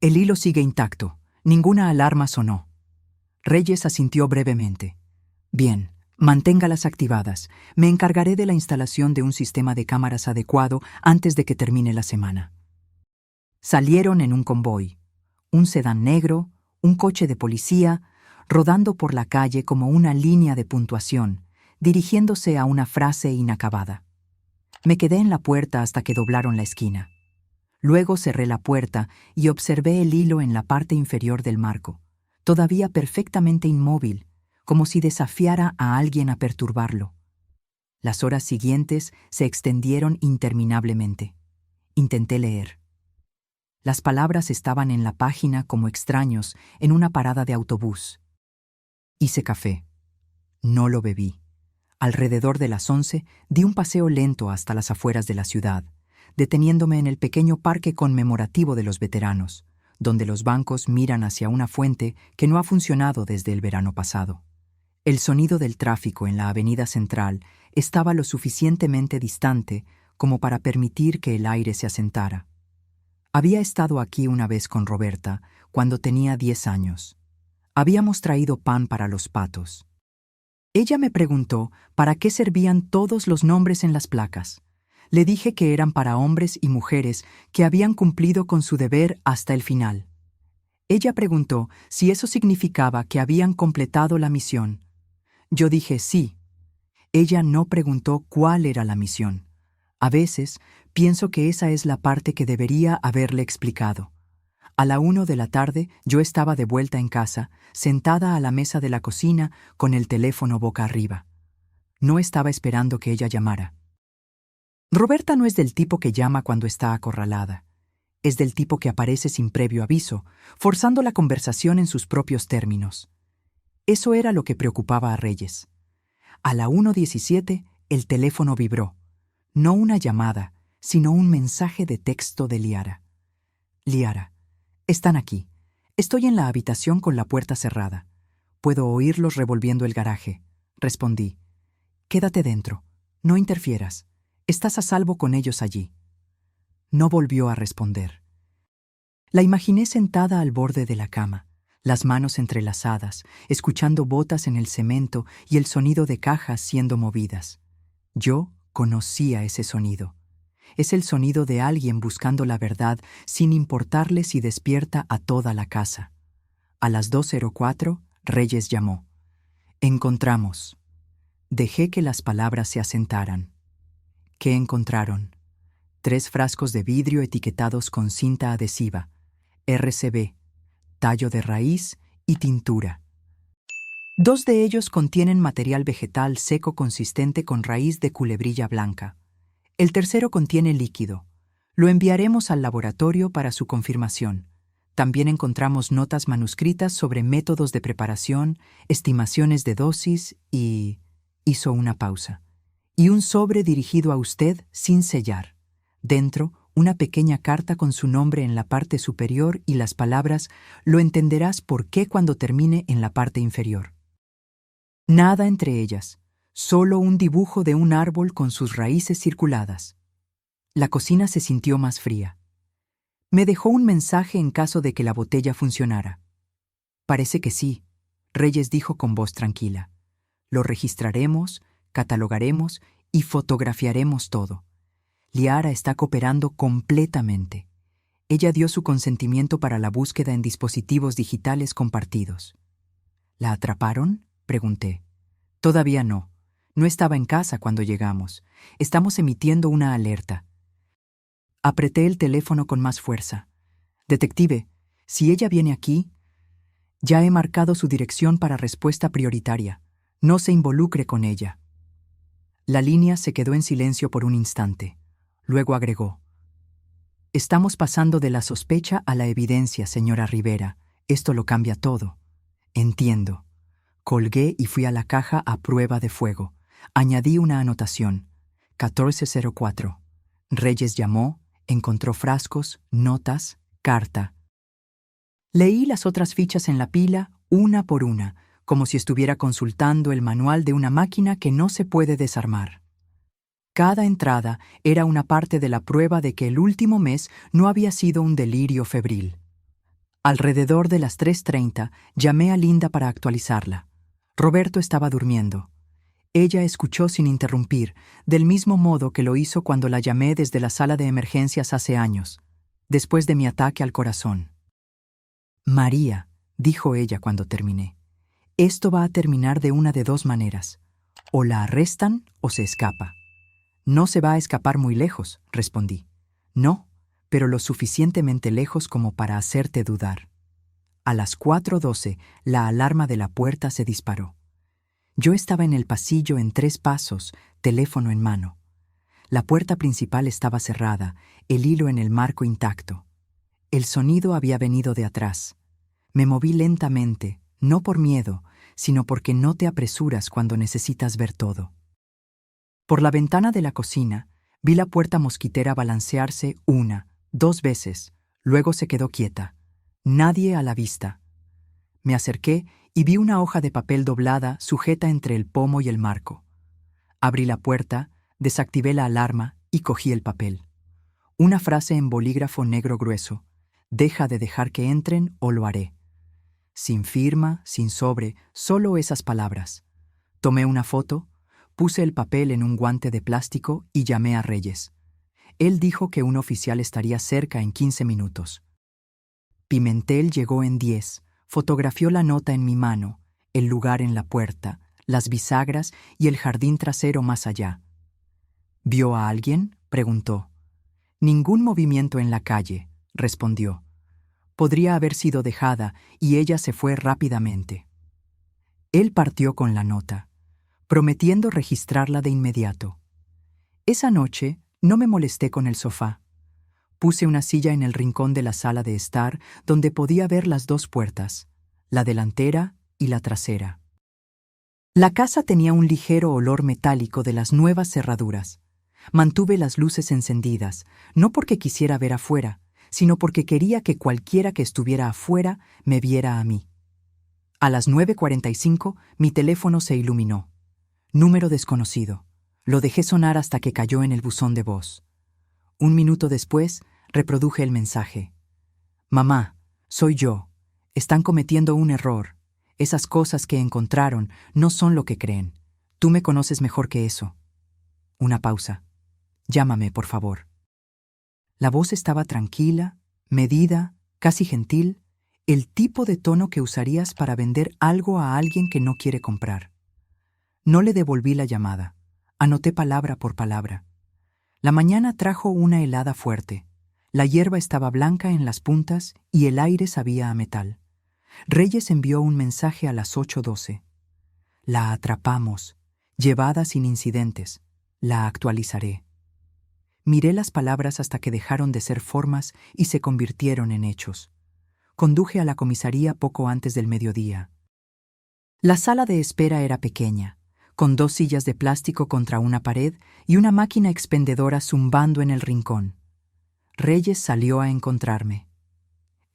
«El hilo sigue intacto. Ninguna alarma sonó». Reyes asintió brevemente. «Bien, manténgalas activadas. Me encargaré de la instalación de un sistema de cámaras adecuado antes de que termine la semana». Salieron en un convoy. Un sedán negro, un coche de policía, rodando por la calle como una línea de puntuación, dirigiéndose a una frase inacabada. Me quedé en la puerta hasta que doblaron la esquina. Luego cerré la puerta y observé el hilo en la parte inferior del marco, todavía perfectamente inmóvil, como si desafiara a alguien a perturbarlo. Las horas siguientes se extendieron interminablemente. Intenté leer. Las palabras estaban en la página como extraños en una parada de autobús. Hice café. No lo bebí. Alrededor de las 11 di un paseo lento hasta las afueras de la ciudad, deteniéndome en el pequeño parque conmemorativo de los veteranos, donde los bancos miran hacia una fuente que no ha funcionado desde el verano pasado. El sonido del tráfico en la avenida central estaba lo suficientemente distante como para permitir que el aire se asentara. Había estado aquí una vez con Roberta, cuando tenía 10 años. Habíamos traído pan para los patos. Ella me preguntó para qué servían todos los nombres en las placas. Le dije que eran para hombres y mujeres que habían cumplido con su deber hasta el final. Ella preguntó si eso significaba que habían completado la misión. Yo dije sí. Ella no preguntó cuál era la misión. A veces, pienso que esa es la parte que debería haberle explicado. A la 1 de la tarde, yo estaba de vuelta en casa, sentada a la mesa de la cocina con el teléfono boca arriba. No estaba esperando que ella llamara. Roberta no es del tipo que llama cuando está acorralada. Es del tipo que aparece sin previo aviso, forzando la conversación en sus propios términos. Eso era lo que preocupaba a Reyes. A la 1:17, el teléfono vibró. No una llamada, sino un mensaje de texto de Liara. «Liara, están aquí. Estoy en la habitación con la puerta cerrada. Puedo oírlos revolviendo el garaje», respondí. «Quédate dentro. No interfieras. Estás a salvo con ellos allí». No volvió a responder. La imaginé sentada al borde de la cama, las manos entrelazadas, escuchando botas en el cemento y el sonido de cajas siendo movidas. Yo conocía ese sonido. Es el sonido de alguien buscando la verdad sin importarle si despierta a toda la casa. A las 2:04, Reyes llamó. «Encontramos». Dejé que las palabras se asentaran. ¿Qué encontraron? 3 frascos de vidrio etiquetados con cinta adhesiva, RCB, tallo de raíz y tintura. 2 de ellos contienen material vegetal seco consistente con raíz de culebrilla blanca. El tercero contiene líquido. Lo enviaremos al laboratorio para su confirmación. También encontramos notas manuscritas sobre métodos de preparación, estimaciones de dosis y... Hizo una pausa. Y un sobre dirigido a usted sin sellar. Dentro, una pequeña carta con su nombre en la parte superior y las palabras «Lo entenderás por qué» cuando termine en la parte inferior. Nada entre ellas, solo un dibujo de un árbol con sus raíces circuladas. La cocina se sintió más fría. Me dejó un mensaje en caso de que la botella funcionara. Parece que sí, Reyes dijo con voz tranquila. Lo registraremos, catalogaremos y fotografiaremos todo. Liara está cooperando completamente. Ella dio su consentimiento para la búsqueda en dispositivos digitales compartidos. ¿La atraparon?, pregunté. Todavía no. No estaba en casa cuando llegamos. Estamos emitiendo una alerta. Apreté el teléfono con más fuerza. Detective, si ella viene aquí, ya he marcado su dirección para respuesta prioritaria. No se involucre con ella. La línea se quedó en silencio por un instante. Luego agregó. Estamos pasando de la sospecha a la evidencia, señora Rivera. Esto lo cambia todo. Entiendo. Colgué y fui a la caja a prueba de fuego. Añadí una anotación. 1404. Reyes llamó, encontró frascos, notas, carta. Leí las otras fichas en la pila, una por una, como si estuviera consultando el manual de una máquina que no se puede desarmar. Cada entrada era una parte de la prueba de que el último mes no había sido un delirio febril. Alrededor de las 3:30 llamé a Linda para actualizarla. Roberto estaba durmiendo. Ella escuchó sin interrumpir, del mismo modo que lo hizo cuando la llamé desde la sala de emergencias hace años, después de mi ataque al corazón. María, dijo ella cuando terminé, esto va a terminar de una de dos maneras. O la arrestan o se escapa. No se va a escapar muy lejos, respondí. No, pero lo suficientemente lejos como para hacerte dudar. A las 4:12, la alarma de la puerta se disparó. Yo estaba en el pasillo en 3 pasos, teléfono en mano. La puerta principal estaba cerrada, el hilo en el marco intacto. El sonido había venido de atrás. Me moví lentamente, no por miedo, sino porque no te apresuras cuando necesitas ver todo. Por la ventana de la cocina, vi la puerta mosquitera balancearse 1, 2 veces, luego se quedó quieta. Nadie a la vista. Me acerqué y vi una hoja de papel doblada sujeta entre el pomo y el marco. Abrí la puerta, desactivé la alarma y cogí el papel. Una frase en bolígrafo negro grueso. Deja de dejar que entren o lo haré. Sin firma, sin sobre, solo esas palabras. Tomé una foto, puse el papel en un guante de plástico y llamé a Reyes. Él dijo que un oficial estaría cerca en 15 minutos. Pimentel llegó en 10, fotografió la nota en mi mano, el lugar en la puerta, las bisagras y el jardín trasero más allá. ¿Vio a alguien?, preguntó. Ningún movimiento en la calle, respondió. Podría haber sido dejada y ella se fue rápidamente. Él partió con la nota, prometiendo registrarla de inmediato. Esa noche no me molesté con el sofá. Puse una silla en el rincón de la sala de estar donde podía ver las 2 puertas, la delantera y la trasera. La casa tenía un ligero olor metálico de las nuevas cerraduras. Mantuve las luces encendidas, no porque quisiera ver afuera, sino porque quería que cualquiera que estuviera afuera me viera a mí. A las 9:45 mi teléfono se iluminó. Número desconocido. Lo dejé sonar hasta que cayó en el buzón de voz. 1 minuto después, reproduje el mensaje. Mamá, soy yo. Están cometiendo un error. Esas cosas que encontraron no son lo que creen. Tú me conoces mejor que eso. Una pausa. Llámame, por favor. La voz estaba tranquila, medida, casi gentil, el tipo de tono que usarías para vender algo a alguien que no quiere comprar. No le devolví la llamada. Anoté palabra por palabra. La mañana trajo una helada fuerte. La hierba estaba blanca en las puntas y el aire sabía a metal. Reyes envió un mensaje a las 8:12. La atrapamos, llevada sin incidentes. La actualizaré. Miré las palabras hasta que dejaron de ser formas y se convirtieron en hechos. Conduje a la comisaría poco antes del mediodía. La sala de espera era pequeña, con 2 sillas de plástico contra una pared y una máquina expendedora zumbando en el rincón. Reyes salió a encontrarme.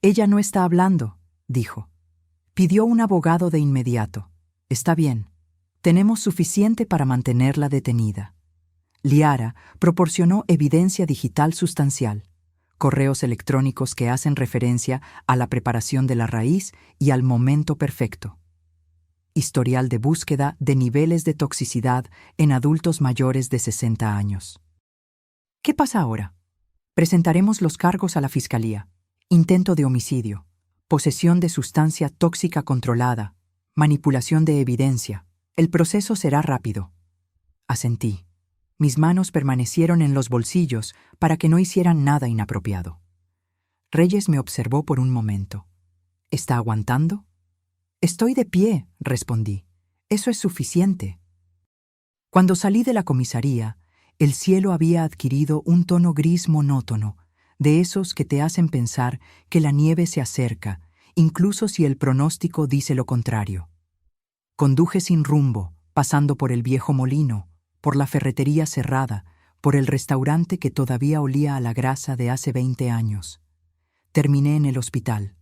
«Ella no está hablando», dijo. Pidió un abogado de inmediato. «Está bien. Tenemos suficiente para mantenerla detenida». Liara proporcionó evidencia digital sustancial, correos electrónicos que hacen referencia a la preparación de la raíz y al momento perfecto. Historial de búsqueda de niveles de toxicidad en adultos mayores de 60 años. ¿Qué pasa ahora? Presentaremos los cargos a la Fiscalía. Intento de homicidio, posesión de sustancia tóxica controlada, manipulación de evidencia. El proceso será rápido. Asentí. Mis manos permanecieron en los bolsillos para que no hicieran nada inapropiado. Reyes me observó por un momento. ¿Está aguantando? «Estoy de pie», respondí. «Eso es suficiente». Cuando salí de la comisaría, el cielo había adquirido un tono gris monótono, de esos que te hacen pensar que la nieve se acerca, incluso si el pronóstico dice lo contrario. Conduje sin rumbo, pasando por el viejo molino, por la ferretería cerrada, por el restaurante que todavía olía a la grasa de hace 20 años. Terminé en el hospital.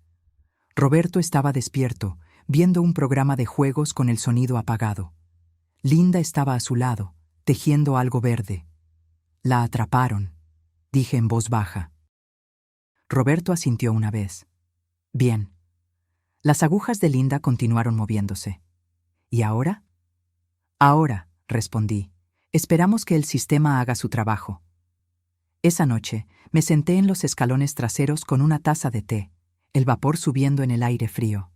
Roberto estaba despierto, viendo un programa de juegos con el sonido apagado. Linda estaba a su lado, tejiendo algo verde. «La atraparon», dije en voz baja. Roberto asintió una vez. «Bien». Las agujas de Linda continuaron moviéndose. «¿Y ahora?» «Ahora», respondí. «Esperamos que el sistema haga su trabajo». Esa noche me senté en los escalones traseros con una taza de té, el vapor subiendo en el aire frío.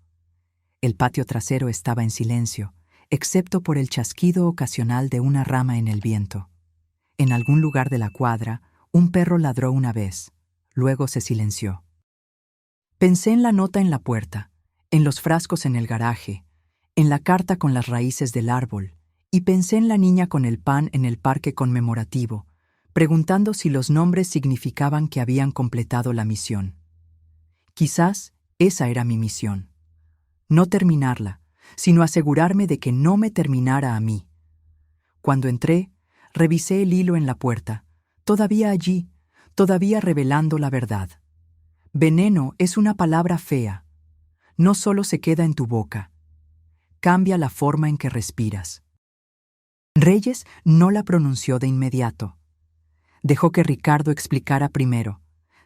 El patio trasero estaba en silencio, excepto por el chasquido ocasional de una rama en el viento. En algún lugar de la cuadra, un perro ladró una vez, luego se silenció. Pensé en la nota en la puerta, en los frascos en el garaje, en la carta con las raíces del árbol, y pensé en la niña con el pan en el parque conmemorativo, preguntando si los nombres significaban que habían completado la misión. Quizás esa era mi misión. No terminarla, sino asegurarme de que no me terminara a mí. Cuando entré, revisé el hilo en la puerta, todavía allí, todavía revelando la verdad. Veneno es una palabra fea. No solo se queda en tu boca. Cambia la forma en que respiras. Reyes no la pronunció de inmediato. Dejó que Ricardo explicara primero,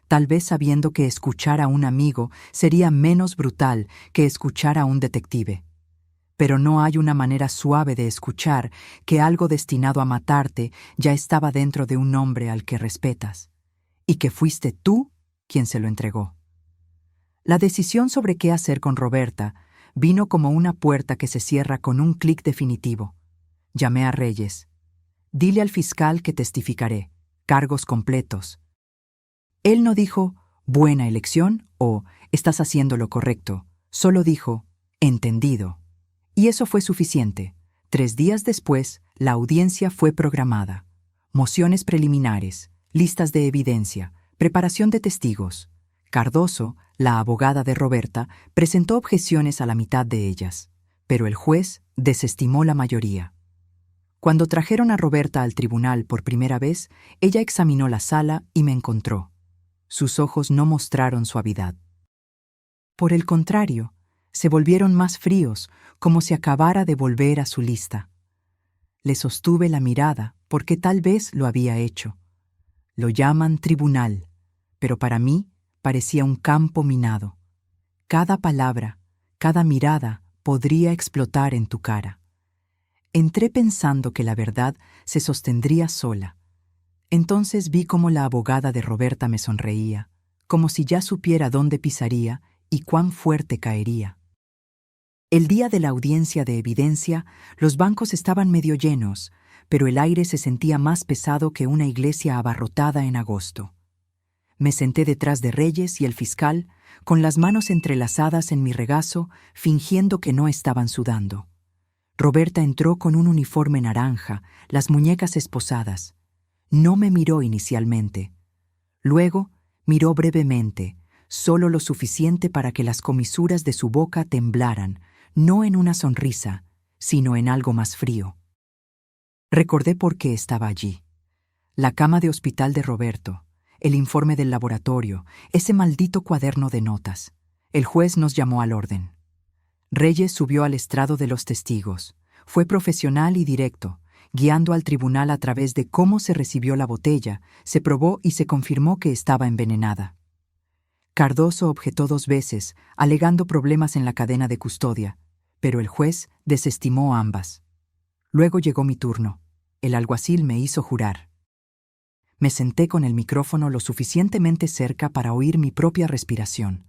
tal vez sabiendo que escuchar a un amigo sería menos brutal que escuchar a un detective. Pero no hay una manera suave de escuchar que algo destinado a matarte ya estaba dentro de un hombre al que respetas, y que fuiste tú quien se lo entregó. La decisión sobre qué hacer con Roberta vino como una puerta que se cierra con un clic definitivo. Llamé a Reyes. «Dile al fiscal que testificaré, cargos completos». Él no dijo, «buena elección» o «estás haciendo lo correcto», solo dijo, «entendido». Y eso fue suficiente. 3 días después, la audiencia fue programada. Mociones preliminares, listas de evidencia, preparación de testigos. Cardoso, la abogada de Roberta, presentó objeciones a la mitad de ellas, pero el juez desestimó la mayoría. Cuando trajeron a Roberta al tribunal por primera vez, ella examinó la sala y me encontró. Sus ojos no mostraron suavidad. Por el contrario, se volvieron más fríos, como si acabara de volver a su lista. Le sostuve la mirada porque tal vez lo había hecho. Lo llaman tribunal, pero para mí parecía un campo minado. Cada palabra, cada mirada podría explotar en tu cara. Entré pensando que la verdad se sostendría sola. Entonces vi cómo la abogada de Roberta me sonreía, como si ya supiera dónde pisaría y cuán fuerte caería. El día de la audiencia de evidencia, los bancos estaban medio llenos, pero el aire se sentía más pesado que una iglesia abarrotada en agosto. Me senté detrás de Reyes y el fiscal, con las manos entrelazadas en mi regazo, fingiendo que no estaban sudando. Roberta entró con un uniforme naranja, las muñecas esposadas. No me miró inicialmente. Luego miró brevemente, solo lo suficiente para que las comisuras de su boca temblaran, no en una sonrisa, sino en algo más frío. Recordé por qué estaba allí. La cama de hospital de Roberto, el informe del laboratorio, ese maldito cuaderno de notas. El juez nos llamó al orden. Reyes subió al estrado de los testigos. Fue profesional y directo, guiando al tribunal a través de cómo se recibió la botella, se probó y se confirmó que estaba envenenada. Cardoso objetó 2 veces, alegando problemas en la cadena de custodia, pero el juez desestimó ambas. Luego llegó mi turno. El alguacil me hizo jurar. Me senté con el micrófono lo suficientemente cerca para oír mi propia respiración.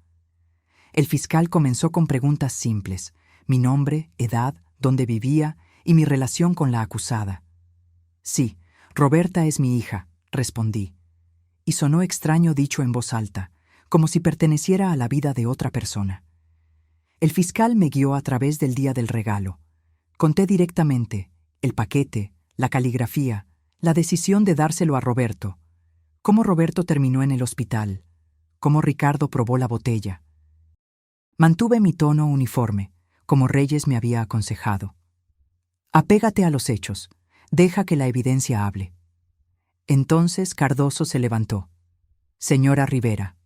El fiscal comenzó con preguntas simples: mi nombre, edad, dónde vivía y mi relación con la acusada. Sí, Roberta es mi hija, respondí. Y sonó extraño dicho en voz alta, como si perteneciera a la vida de otra persona. El fiscal me guió a través del día del regalo. Conté directamente el paquete, la caligrafía, la decisión de dárselo a Roberto, cómo Roberto terminó en el hospital, cómo Ricardo probó la botella. Mantuve mi tono uniforme, como Reyes me había aconsejado. Apégate a los hechos, deja que la evidencia hable. Entonces Cardoso se levantó. Señora Rivera,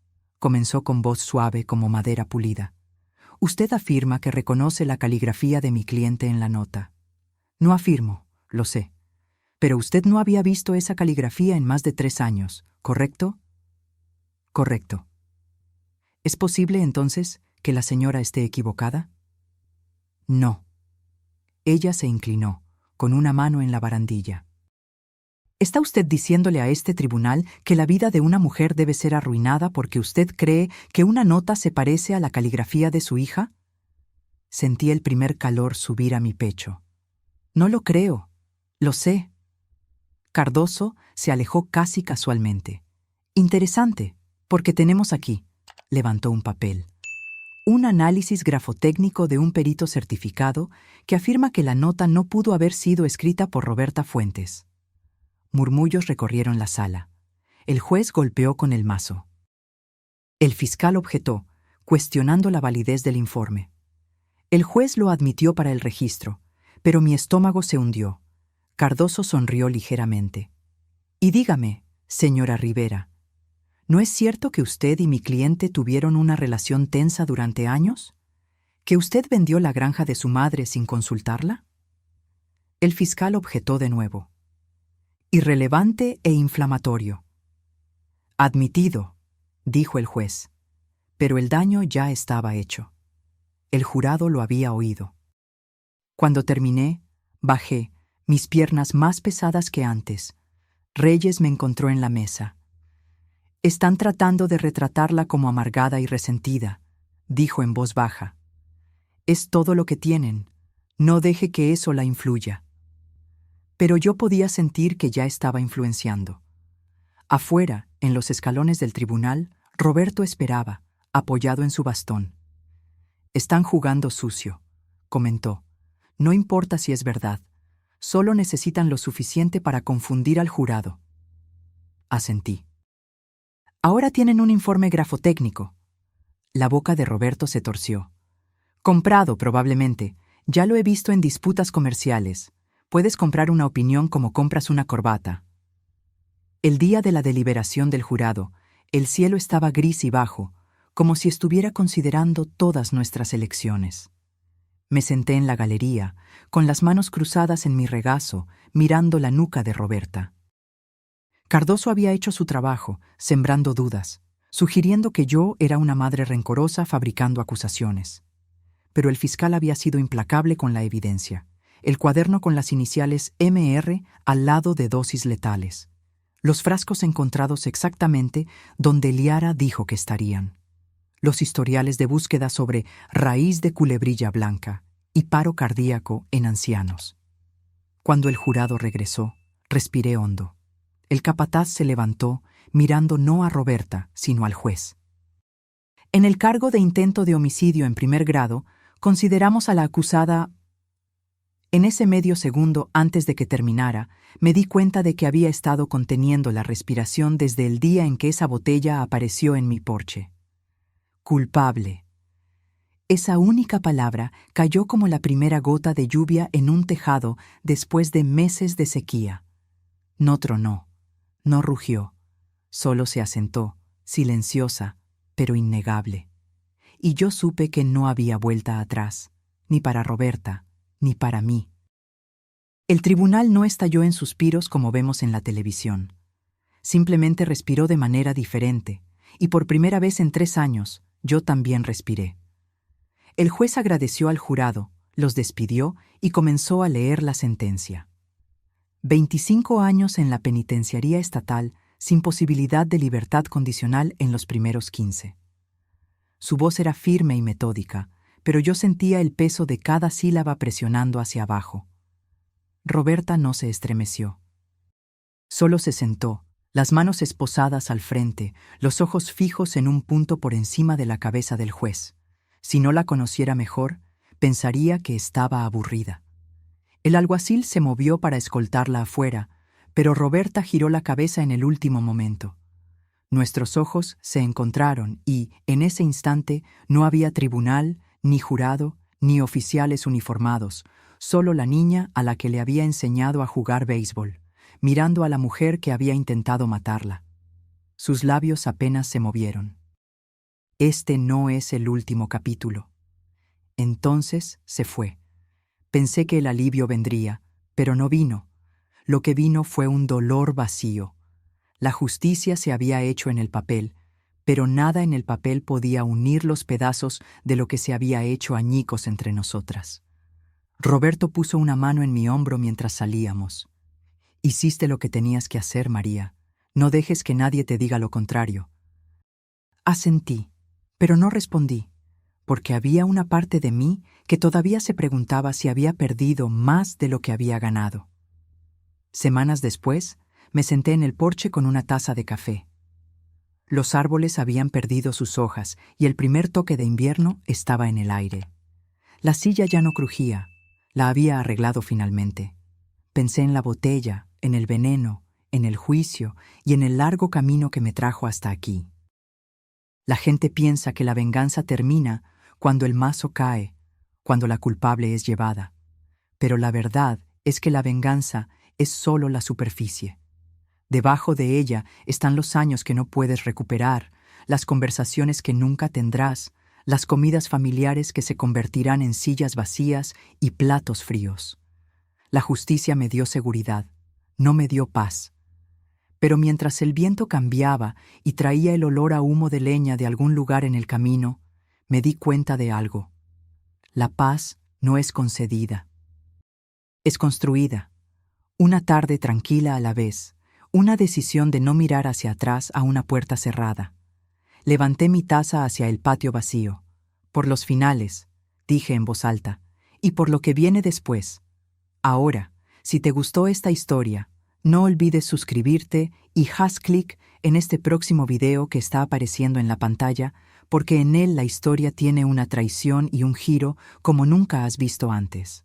comenzó con voz suave como madera pulida. Usted afirma que reconoce la caligrafía de mi cliente en la nota. No afirmo, lo sé. Pero usted no había visto esa caligrafía en más de 3 años, ¿correcto? Correcto. ¿Es posible, entonces, que la señora esté equivocada? No. Ella se inclinó, con una mano en la barandilla. ¿Está usted diciéndole a este tribunal que la vida de una mujer debe ser arruinada porque usted cree que una nota se parece a la caligrafía de su hija? Sentí el primer calor subir a mi pecho. No lo creo. Lo sé. Cardoso se alejó casi casualmente. Interesante, porque tenemos aquí, levantó un papel, un análisis grafotécnico de un perito certificado que afirma que la nota no pudo haber sido escrita por Roberta Fuentes. Murmullos recorrieron la sala. El juez golpeó con el mazo. El fiscal objetó, cuestionando la validez del informe. El juez lo admitió para el registro, pero mi estómago se hundió. Cardoso sonrió ligeramente. Y dígame, señora Rivera, ¿no es cierto que usted y mi cliente tuvieron una relación tensa durante años? ¿Que usted vendió la granja de su madre sin consultarla? El fiscal objetó de nuevo. Irrelevante e inflamatorio. Admitido, dijo el juez, pero el daño ya estaba hecho. El jurado lo había oído. Cuando terminé, bajé, mis piernas más pesadas que antes. Reyes me encontró en la mesa. Están tratando de retratarla como amargada y resentida, dijo en voz baja. Es todo lo que tienen. No deje que eso la influya. Pero yo podía sentir que ya estaba influenciando. Afuera, en los escalones del tribunal, Roberto esperaba, apoyado en su bastón. Están jugando sucio, comentó. No importa si es verdad. Solo necesitan lo suficiente para confundir al jurado. Asentí. Ahora tienen un informe grafotécnico. La boca de Roberto se torció. Comprado, probablemente. Ya lo he visto en disputas comerciales. Puedes comprar una opinión como compras una corbata. El día de la deliberación del jurado, el cielo estaba gris y bajo, como si estuviera considerando todas nuestras elecciones. Me senté en la galería, con las manos cruzadas en mi regazo, mirando la nuca de Roberta. Cardoso había hecho su trabajo, sembrando dudas, sugiriendo que yo era una madre rencorosa fabricando acusaciones. Pero el fiscal había sido implacable con la evidencia. El cuaderno con las iniciales MR al lado de dosis letales. Los frascos encontrados exactamente donde Liara dijo que estarían. Los historiales de búsqueda sobre raíz de culebrilla blanca y paro cardíaco en ancianos. Cuando el jurado regresó, respiré hondo. El capataz se levantó, mirando no a Roberta, sino al juez. En el cargo de intento de homicidio en primer grado, consideramos a la acusada. En ese medio segundo antes de que terminara, me di cuenta de que había estado conteniendo la respiración desde el día en que esa botella apareció en mi porche. Culpable. Esa única palabra cayó como la primera gota de lluvia en un tejado después de meses de sequía. No tronó, no rugió, solo se asentó, silenciosa, pero innegable. Y yo supe que no había vuelta atrás, ni para Roberta, ni para mí. El tribunal no estalló en suspiros como vemos en la televisión. Simplemente respiró de manera diferente, y por primera vez en 3 años, yo también respiré. El juez agradeció al jurado, los despidió y comenzó a leer la sentencia. 25 años en la penitenciaría estatal sin posibilidad de libertad condicional en los primeros 15. Su voz era firme y metódica, pero yo sentía el peso de cada sílaba presionando hacia abajo. Roberta no se estremeció. Solo se sentó, las manos esposadas al frente, los ojos fijos en un punto por encima de la cabeza del juez. Si no la conociera mejor, pensaría que estaba aburrida. El alguacil se movió para escoltarla afuera, pero Roberta giró la cabeza en el último momento. Nuestros ojos se encontraron y, en ese instante, no había tribunal, ni jurado, ni oficiales uniformados, solo la niña a la que le había enseñado a jugar béisbol, mirando a la mujer que había intentado matarla. Sus labios apenas se movieron. Este no es el último capítulo. Entonces se fue. Pensé que el alivio vendría, pero no vino. Lo que vino fue un dolor vacío. La justicia se había hecho en el papel, pero nada en el papel podía unir los pedazos de lo que se había hecho añicos entre nosotras. Roberto puso una mano en mi hombro mientras salíamos. Hiciste lo que tenías que hacer, María. No dejes que nadie te diga lo contrario. Asentí, pero no respondí, porque había una parte de mí que todavía se preguntaba si había perdido más de lo que había ganado. Semanas después, me senté en el porche con una taza de café. Los árboles habían perdido sus hojas y el primer toque de invierno estaba en el aire. La silla ya no crujía, la había arreglado finalmente. Pensé en la botella, en el veneno, en el juicio y en el largo camino que me trajo hasta aquí. La gente piensa que la venganza termina cuando el mazo cae, cuando la culpable es llevada. Pero la verdad es que la venganza es solo la superficie. Debajo de ella están los años que no puedes recuperar, las conversaciones que nunca tendrás, las comidas familiares que se convertirán en sillas vacías y platos fríos. La justicia me dio seguridad, no me dio paz. Pero mientras el viento cambiaba y traía el olor a humo de leña de algún lugar en el camino, me di cuenta de algo. La paz no es concedida. Es construida. Una tarde tranquila a la vez, una decisión de no mirar hacia atrás a una puerta cerrada. Levanté mi taza hacia el patio vacío. Por los finales, dije en voz alta, y por lo que viene después. Ahora, si te gustó esta historia, no olvides suscribirte y haz clic en este próximo video que está apareciendo en la pantalla, porque en él la historia tiene una traición y un giro como nunca has visto antes.